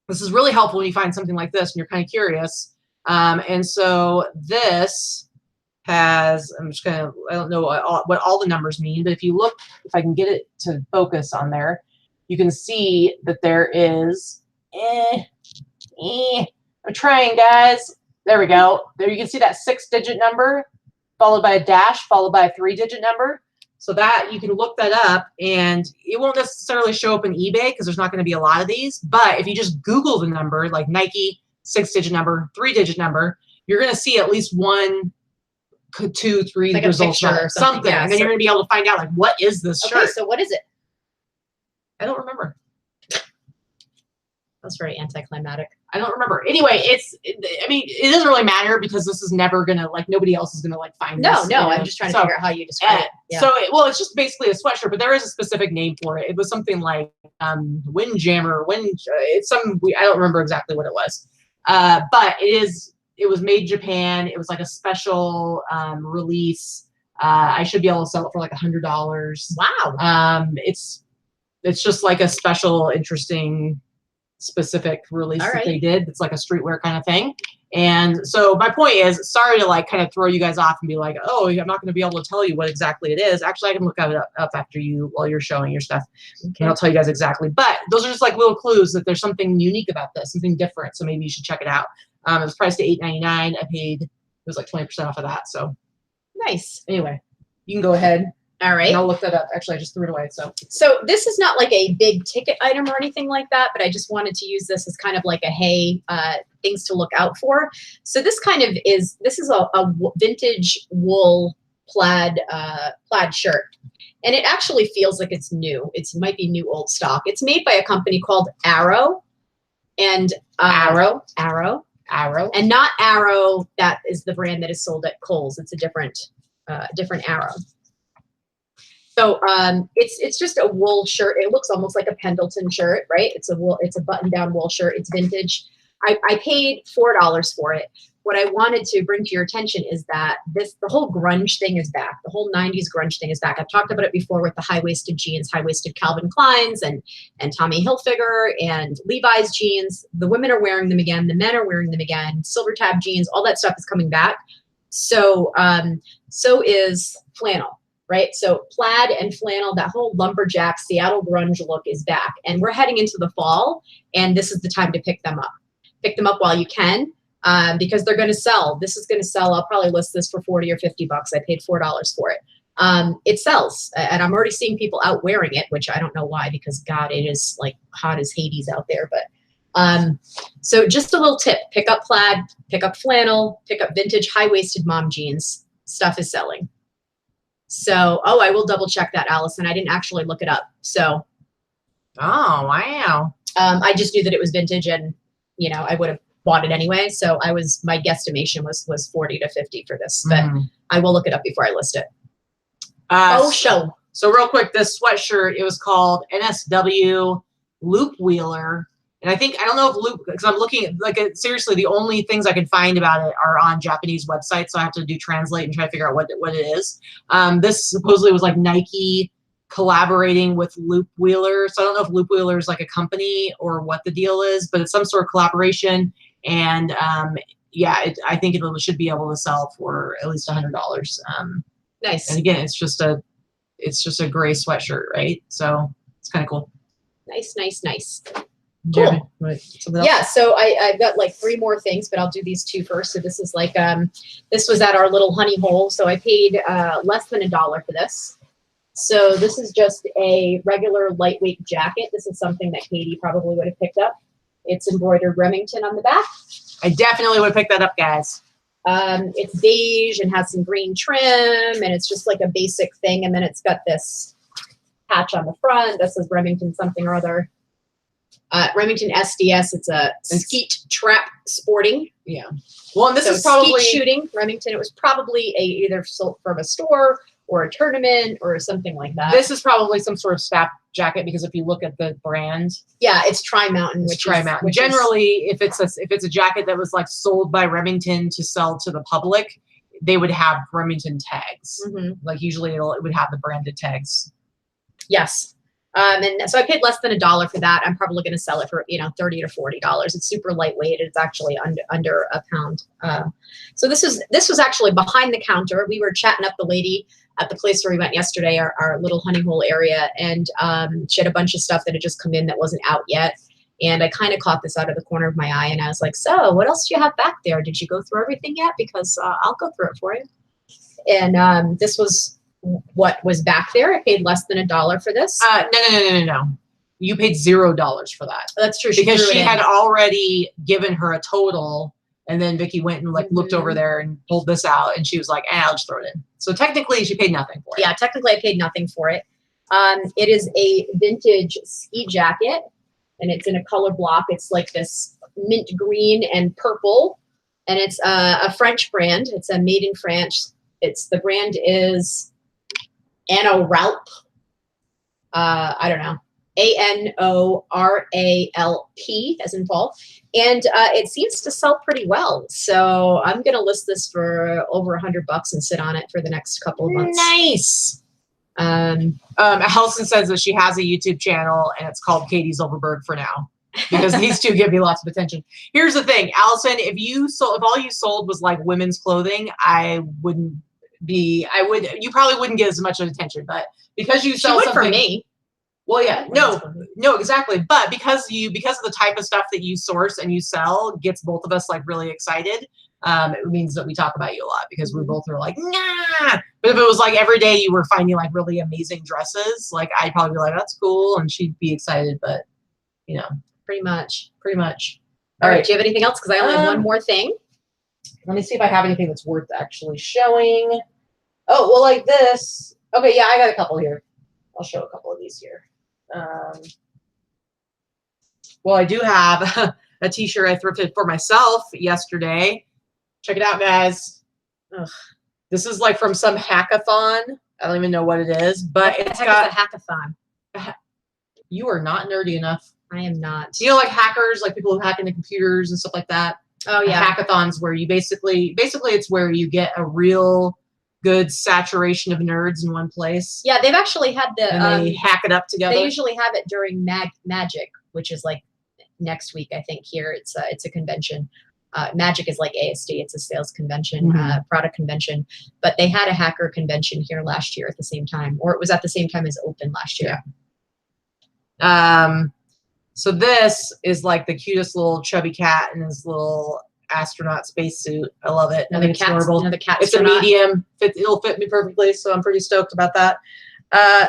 this is really helpful when you find something like this and you're kind of curious. And so this has, I'm just going to, I don't know what all the numbers mean, but if you look, if I can get it to focus on there, you can see that there is, I'm trying, guys. There we go. There you can see that 6-digit number followed by a dash, followed by a 3-digit number. So that you can look that up, and it won't necessarily show up in eBay because there's not going to be a lot of these. But if you just Google the number, like Nike 6-digit number, 3-digit number, you're going to see at least 1, 2, 3 like results or something. Yeah, and then you're going to be able to find out like what is this shirt. Okay, so what is it? I don't remember. That's very anticlimactic. I don't remember. Anyway, I mean, it doesn't really matter because this is never gonna, like, nobody else is gonna like find this. No, I'm just trying to figure out how you describe it. Yeah. So, well, it's just basically a sweatshirt, but there is a specific name for it. It was something like Windjammer, it's I don't remember exactly what it was. But it was made in Japan. It was like a special release. I should be able to sell it for like $100. Wow. It's just like a special, interesting, specific release that they did. It's like a streetwear kind of thing. And so my point is, sorry to like kind of throw you guys off and be like, oh, I'm not going to be able to tell you what exactly it is. Actually, I can look it up after while you're showing your stuff. Okay. And I'll tell you guys exactly. But those are just like little clues that there's something unique about this, something different. So maybe you should check it out. It was priced at $8.99. it was like 20% off of that. So nice. Anyway, you can go ahead. All right. And I'll look that up. Actually, I just threw it away. So this is not like a big ticket item or anything like that, but I just wanted to use this as kind of like a, hey, things to look out for. So this is a vintage wool plaid shirt. And it actually feels like it's new. It might be new old stock. It's made by a company called Arrow. And Arrow. And not Arrow, that is the brand that is sold at Kohl's. It's a different Arrow. So it's just a wool shirt. It looks almost like a Pendleton shirt, right? It's a button-down wool shirt. It's vintage. I paid $4 for it. What I wanted to bring to your attention is that the whole grunge thing is back. The whole 90s grunge thing is back. I've talked about it before with the high-waisted jeans, high-waisted Calvin Kleins and Tommy Hilfiger and Levi's jeans. The women are wearing them again. The men are wearing them again. Silver tab jeans, all that stuff is coming back. So is flannel. Right? So plaid and flannel, that whole lumberjack Seattle grunge look is back. And we're heading into the fall, and this is the time to pick them up. Pick them up while you can, because they're going to sell. This is going to sell. I'll probably list this for $40 or $50. I paid $4 for it. It sells, and I'm already seeing people out wearing it, which I don't know why, because God, it is like hot as Hades out there. But so just a little tip, pick up plaid, pick up flannel, pick up vintage high-waisted mom jeans. Stuff is selling. So, I will double check that, Allison. I didn't actually look it up. So, oh, wow. I just knew that it was vintage, and I would have bought it anyway. So my guesstimation was 40 to 50 for this, but I will look it up before I list it. Show. So real quick, this sweatshirt, it was called NSW Loop Wheeler. And I don't know if Loop, because I'm looking, like, seriously, the only things I can find about it are on Japanese websites. So I have to do translate and try to figure out what it is. This supposedly was like Nike collaborating with Loop Wheeler. So I don't know if Loop Wheeler is like a company or what the deal is, but it's some sort of collaboration. And I think it should be able to sell for at least $100. Nice. And again, it's just a gray sweatshirt, right? So it's kind of cool. Nice. Cool. Yeah, so I've got like 3 more things, but I'll do these 2 first. So this is like, this was at our little honey hole. So I paid less than $1 for this. So this is just a regular lightweight jacket. This is something that Katie probably would have picked up. It's embroidered Remington on the back. I definitely would pick that up, guys. It's beige and has some green trim, and it's just like a basic thing. And then it's got this patch on the front that says Remington something or other. Remington SDS. It's a skeet trap sporting. Yeah. Well, and this is probably skeet shooting Remington. It was probably either sold from a store or a tournament or something like that. This is probably some sort of strap jacket, because if you look at the brand, it's Tri-Mountain. Generally, if it's a jacket that was like sold by Remington to sell to the public, they would have Remington tags. Like usually it would have the branded tags. Yes. And so I paid less than $1 for that. I'm probably going to sell it for, $30 or $40. It's super lightweight. It's actually under a pound. So this was actually behind the counter. We were chatting up the lady at the place where we went yesterday, our little honey hole area. And she had a bunch of stuff that had just come in that wasn't out yet. And I kind of caught this out of the corner of my eye. And I was like, so what else do you have back there? Did you go through everything yet? Because I'll go through it for you. And this was what was back there. I paid less than $1 for this. No. You paid $0 for that. That's true. Because she had already given her a total, and then Vicky went and looked over there and pulled this out, and she was like, I'll just throw it in. So technically she paid nothing for it. Yeah, technically I paid nothing for it. It is a vintage ski jacket, and it's in a color block. It's like this mint green and purple, and it's a French brand. It's a made in France. The brand is Anoralp. I don't know. ANORALP as in Paul. And it seems to sell pretty well. So I'm going to list this for over $100 and sit on it for the next couple of months. Nice. Allison says that she has a YouTube channel and it's called Katie Silverberg for now, because these two give me lots of attention. Here's the thing, Allison, if all you sold was like women's clothing, you probably wouldn't get as much attention, but because you sell something for me. Well, yeah, no, exactly. But because of the type of stuff that you source and you sell gets both of us like really excited. It means that we talk about you a lot because we both are like, nah. But if it was like every day you were finding like really amazing dresses, like I'd probably be like, that's cool, and she'd be excited. But you know, pretty much. All right. Do you have anything else? Because I only have one more thing. Let me see if I have anything that's worth actually showing. Oh, well, like this. Okay, yeah, I got a couple here. I'll show a couple of these here. Well, I do have a t-shirt I thrifted for myself yesterday. Check it out, guys. Ugh. This is like from some hackathon. I don't even know what it is, but it's got a hackathon. You are not nerdy enough. I am not. You know, like hackers, like people who hack into computers and stuff like that. Oh yeah. Hackathons where you basically it's where you get a real good saturation of nerds in one place. Yeah, they've actually had and they hack it up together. They usually have it during Magic, which is like next week, I think. Here, it's a convention. Magic is like ASD; it's a sales convention, product convention. But they had a hacker convention here last year at the same time, or it was at the same time as Open last year. Yeah. So this is like the cutest little chubby cat in his little astronaut spacesuit. I love it. I think it's adorable. It's a medium. It'll fit me perfectly, so I'm pretty stoked about that.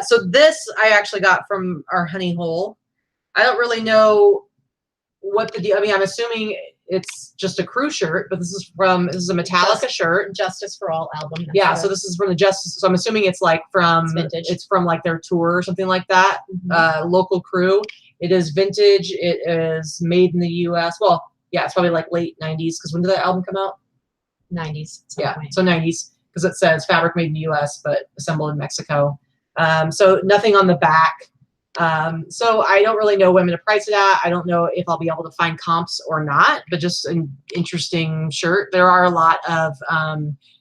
So this I actually got from our honey hole. I don't really know what the deal. I mean, I'm assuming it's just a crew shirt, but this is a Metallica shirt. Justice for All album. Yeah, so this is from the Justice. So I'm assuming it's like from it's from like their tour or something like that. Local crew. It is vintage. It is made in the U.S. Well, yeah, it's probably like late 90s, because when did that album come out? 90s. Yeah, so 90s, because it says fabric made in the U.S. but assembled in Mexico. So nothing on the back. So I don't really know what I'm going to price it at. I don't know if I'll be able to find comps or not, but just an interesting shirt. There are a lot of,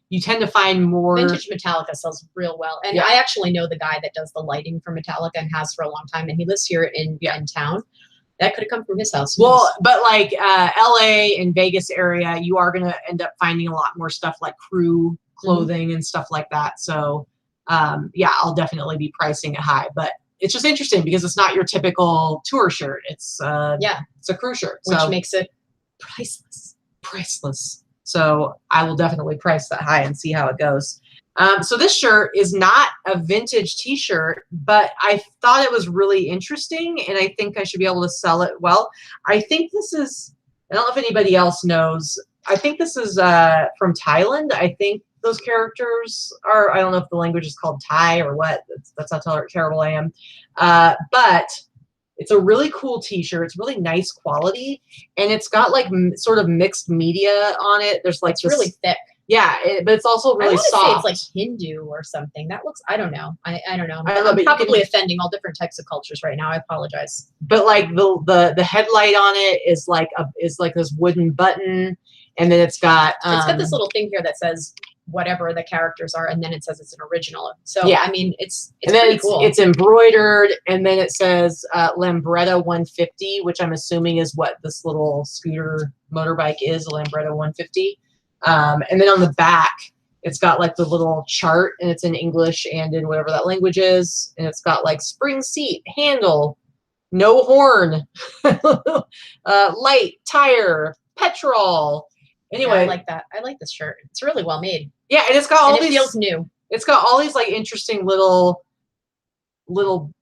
you tend to find more. Vintage Metallica sells real well. And I actually know the guy that does the lighting for Metallica and has for a long time. And he lives here in town. That could have come from his house. Well, but like LA and Vegas area, you are going to end up finding a lot more stuff like crew clothing and stuff like that. So yeah, I'll definitely be pricing it high, but it's just interesting because it's not your typical tour shirt. It's it's a crew shirt, which makes it priceless. So I will definitely price that high and see how it goes. So this shirt is not a vintage t-shirt, but I thought it was really interesting, and I think I should be able to sell it well. I think this is, I don't know if anybody else knows, I think this is from Thailand. I think those characters are, I don't know if the language is called Thai or what. That's how terrible I am. But it's a really cool t-shirt. It's really nice quality, and it's got like sort of mixed media on it. There's like it's really thick. Yeah, but it's also really soft. Say it's like Hindu or something. That looks, I don't know. I don't know. I'm probably offending all different types of cultures right now. I apologize. But like the headlight on it is like this wooden button, and then it's got this little thing here that says whatever the characters are, and then it says it's an original. So I mean, it's pretty cool. It's embroidered, and then it says Lambretta 150, which I'm assuming is what this little scooter motorbike is, a Lambretta 150. And then on the back, it's got like the little chart, and it's in English and in whatever that language is. And it's got like spring seat, handle, no horn, light, tire, petrol. Anyway, I like that. I like this shirt. It's really well made. Yeah, and it's got all these. It feels new. It's got all these like interesting little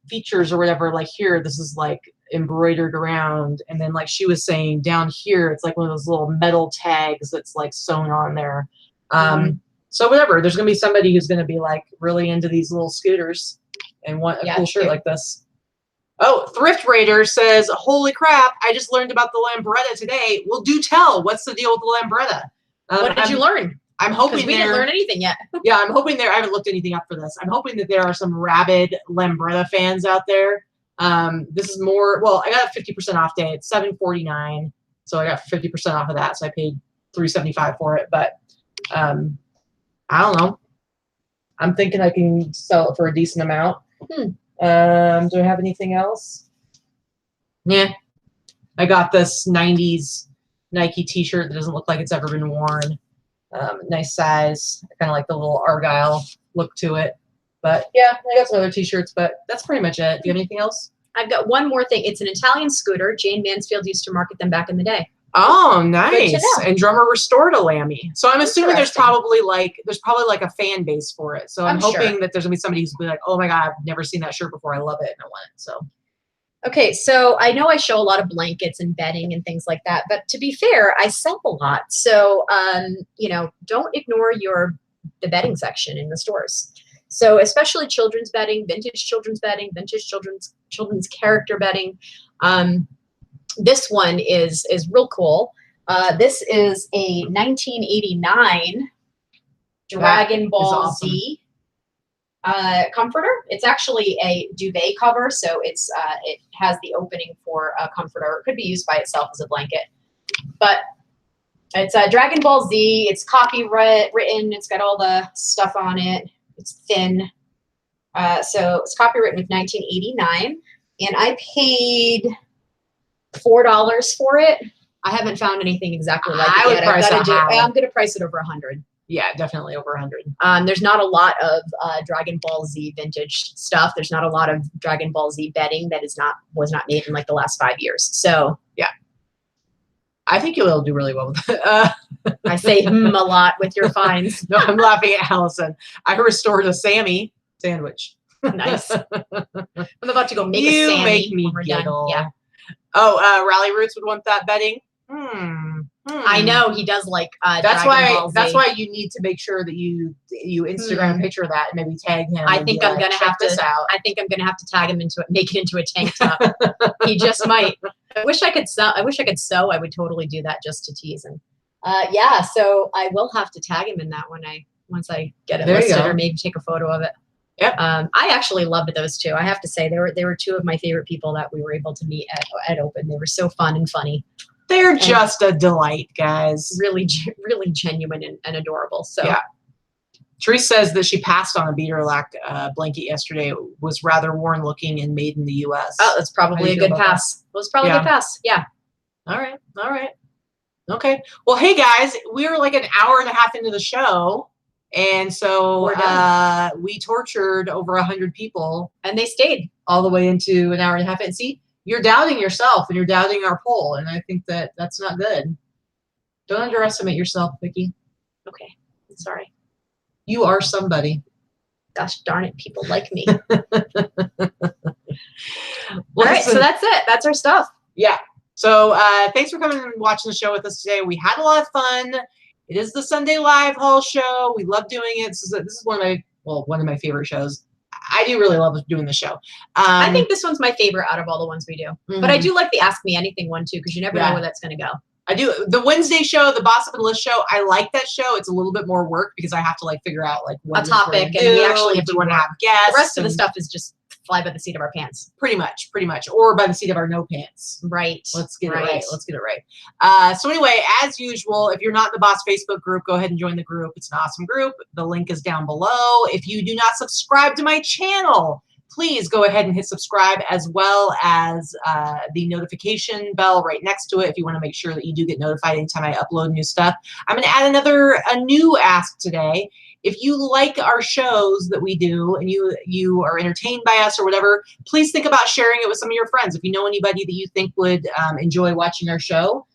features or whatever. Like here, this is like embroidered around, and then like she was saying down here, it's like one of those little metal tags that's like sewn on there. So whatever, there's gonna be somebody who's gonna be like really into these little scooters and want a cool shirt like this. Oh, Thrift Raider says, holy crap, I just learned about the Lambretta today. Well, do tell. What's the deal with the Lambretta? What did you learn? I'm hoping we didn't learn anything yet. Yeah, I'm hoping I haven't looked anything up for this. I'm hoping that there are some rabid Lambretta fans out there. This is more, well, I got a 50% off day. It's $7.49. So I got 50% off of that. So I paid $3.75 for it. But I don't know. I'm thinking I can sell it for a decent amount. Do I have anything else? Yeah. I got this 90s Nike t-shirt that doesn't look like it's ever been worn. Nice size. I kind of like the little Argyle look to it. But yeah, I got some other t-shirts, but that's pretty much it. Do you have anything else? I've got one more thing. It's an Italian scooter. Jane Mansfield used to market them back in the day. Oh, nice. And Drummer restored a Lammy. So I'm assuming there's probably like a fan base for it. So I'm hoping that there's gonna be somebody who's gonna be like, oh my God, I've never seen that shirt before. I love it and I want it. So okay, so I know I show a lot of blankets and bedding and things like that, but to be fair, I sell a lot. So you know, don't ignore the bedding section in the stores. So especially children's bedding, vintage children's character bedding. This one is real cool. This is a 1989 Dragon Ball Z comforter. It's actually a duvet cover, so it has the opening for a comforter. It could be used by itself as a blanket, but it's a Dragon Ball Z. It's copywritten. It's got all the stuff on it. It's thin. So it's copywritten with 1989, and I paid $4 for it. I haven't found anything exactly like it yet. I'm going to price it over 100. Yeah, definitely over 100. There's not a lot of Dragon Ball Z vintage stuff. There's not a lot of Dragon Ball Z bedding that was not made in like the last 5 years. So yeah, I think you'll do really well with it. I say a lot with your finds. No, I'm laughing at Allison. I restored a Sammy sandwich. Nice. I'm about to go make a Sammy. You make me giggle. Yeah. Oh, Rally Roots would want that bedding. I know he does like. That's why you need to make sure that you Instagram a picture of that and maybe tag him. I think I'm gonna have to. I think I'm gonna have to tag him into it, make it into a tank top. He just might. I wish I could sew. I would totally do that just to tease him. Yeah, so I will have to tag him in that once I get it listed, or maybe take a photo of it. Yep. I actually loved those two. I have to say they were two of my favorite people that we were able to meet at Open. They were so fun and funny. They're just a delight, guys. Really, really genuine and adorable. So yeah. Therese says that she passed on a beater-lack blanket yesterday. It was rather worn looking and made in the U.S. Oh, that's probably a good pass. It was probably a good pass. Yeah. All right. Okay. Well, hey guys, we're like an hour and a half into the show. And so we tortured over 100 people. And they stayed all the way into an hour and a half. And see, you're doubting yourself and you're doubting our poll. And I think that's not good. Don't underestimate yourself, Vicki. Okay. I'm sorry. You are somebody. Gosh darn it. People like me. All right. So that's it. That's our stuff. Yeah. So thanks for coming and watching the show with us today. We had a lot of fun. It is the Sunday Live haul show. We love doing it. This is one of my favorite shows. I do really love doing the show. I think this one's my favorite out of all the ones we do. But I do like the Ask Me Anything one too, because you never know where that's going to go. I do. The Wednesday show, the Boss Up and List show, I like that show. It's a little bit more work because I have to figure out what a topic, and we actually have to have guests. The rest of the stuff is just fly by the seat of our pants. Pretty much. Or by the seat of our no pants. Right. Let's get it right. So anyway, as usual, if you're not in the Boss Facebook group, go ahead and join the group. It's an awesome group. The link is down below. If you do not subscribe to my channel, please go ahead and hit subscribe, as well as the notification bell right next to it if you want to make sure that you do get notified anytime I upload new stuff. I'm going to add a new ask today. If you like our shows that we do and you are entertained by us or whatever, please think about sharing it with some of your friends. If you know anybody that you think would enjoy watching our show,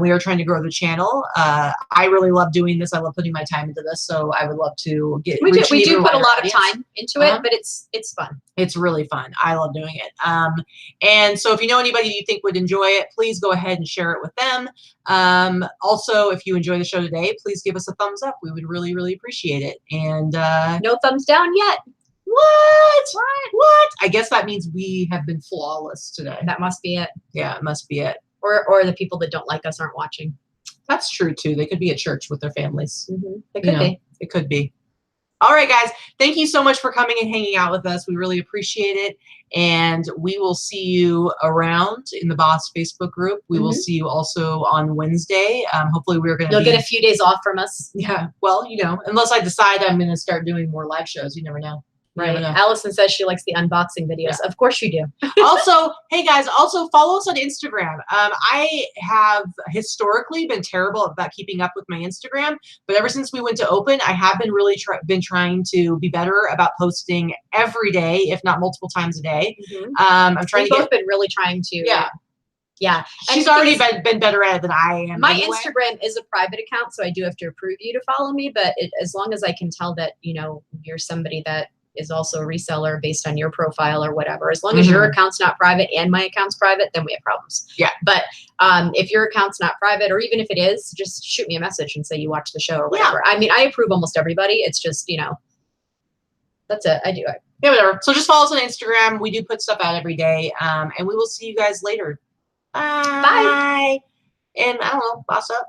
we are trying to grow the channel. I really love doing this. I love putting my time into this, so I would love to get. We do put a lot of time into it, but it's fun. It's really fun. I love doing it. And so if you know anybody you think would enjoy it, please go ahead and share it with them. Also, if you enjoy the show today, please give us a thumbs up. We would really, really appreciate it. And no thumbs down yet. What? What? I guess that means we have been flawless today. That must be it. Yeah, it must be it. Or the people that don't like us aren't watching. That's true too. They could be at church with their families. It could be. It could be. All right, guys. Thank you so much for coming and hanging out with us. We really appreciate it. And we will see you around in the Boss Facebook group. We will see you also on Wednesday. Hopefully we're going to You'll get a few days off from us. Yeah. Well, unless I decide I'm going to start doing more live shows. You never know. Right. Allison says she likes the unboxing videos. Yeah. Of course you do. Also, hey guys, also follow us on Instagram. I have historically been terrible about keeping up with my Instagram, but ever since we went to open, I have been really been trying to be better about posting every day, if not multiple times a day. I'm trying We've both been really trying to. Yeah. Yeah. She's already been better at it than I am. My Instagram is a private account, so I do have to approve you to follow me, but as long as I can tell that, you're somebody that is also a reseller based on your profile or whatever. As long as your account's not private and my account's private, then we have problems. Yeah. But if your account's not private, or even if it is, just shoot me a message and say you watch the show or whatever. Yeah. I mean, I approve almost everybody. It's just, that's it. I do it. Yeah, whatever. So just follow us on Instagram. We do put stuff out every day. And we will see you guys later. Bye. Bye. And I don't know, boss up.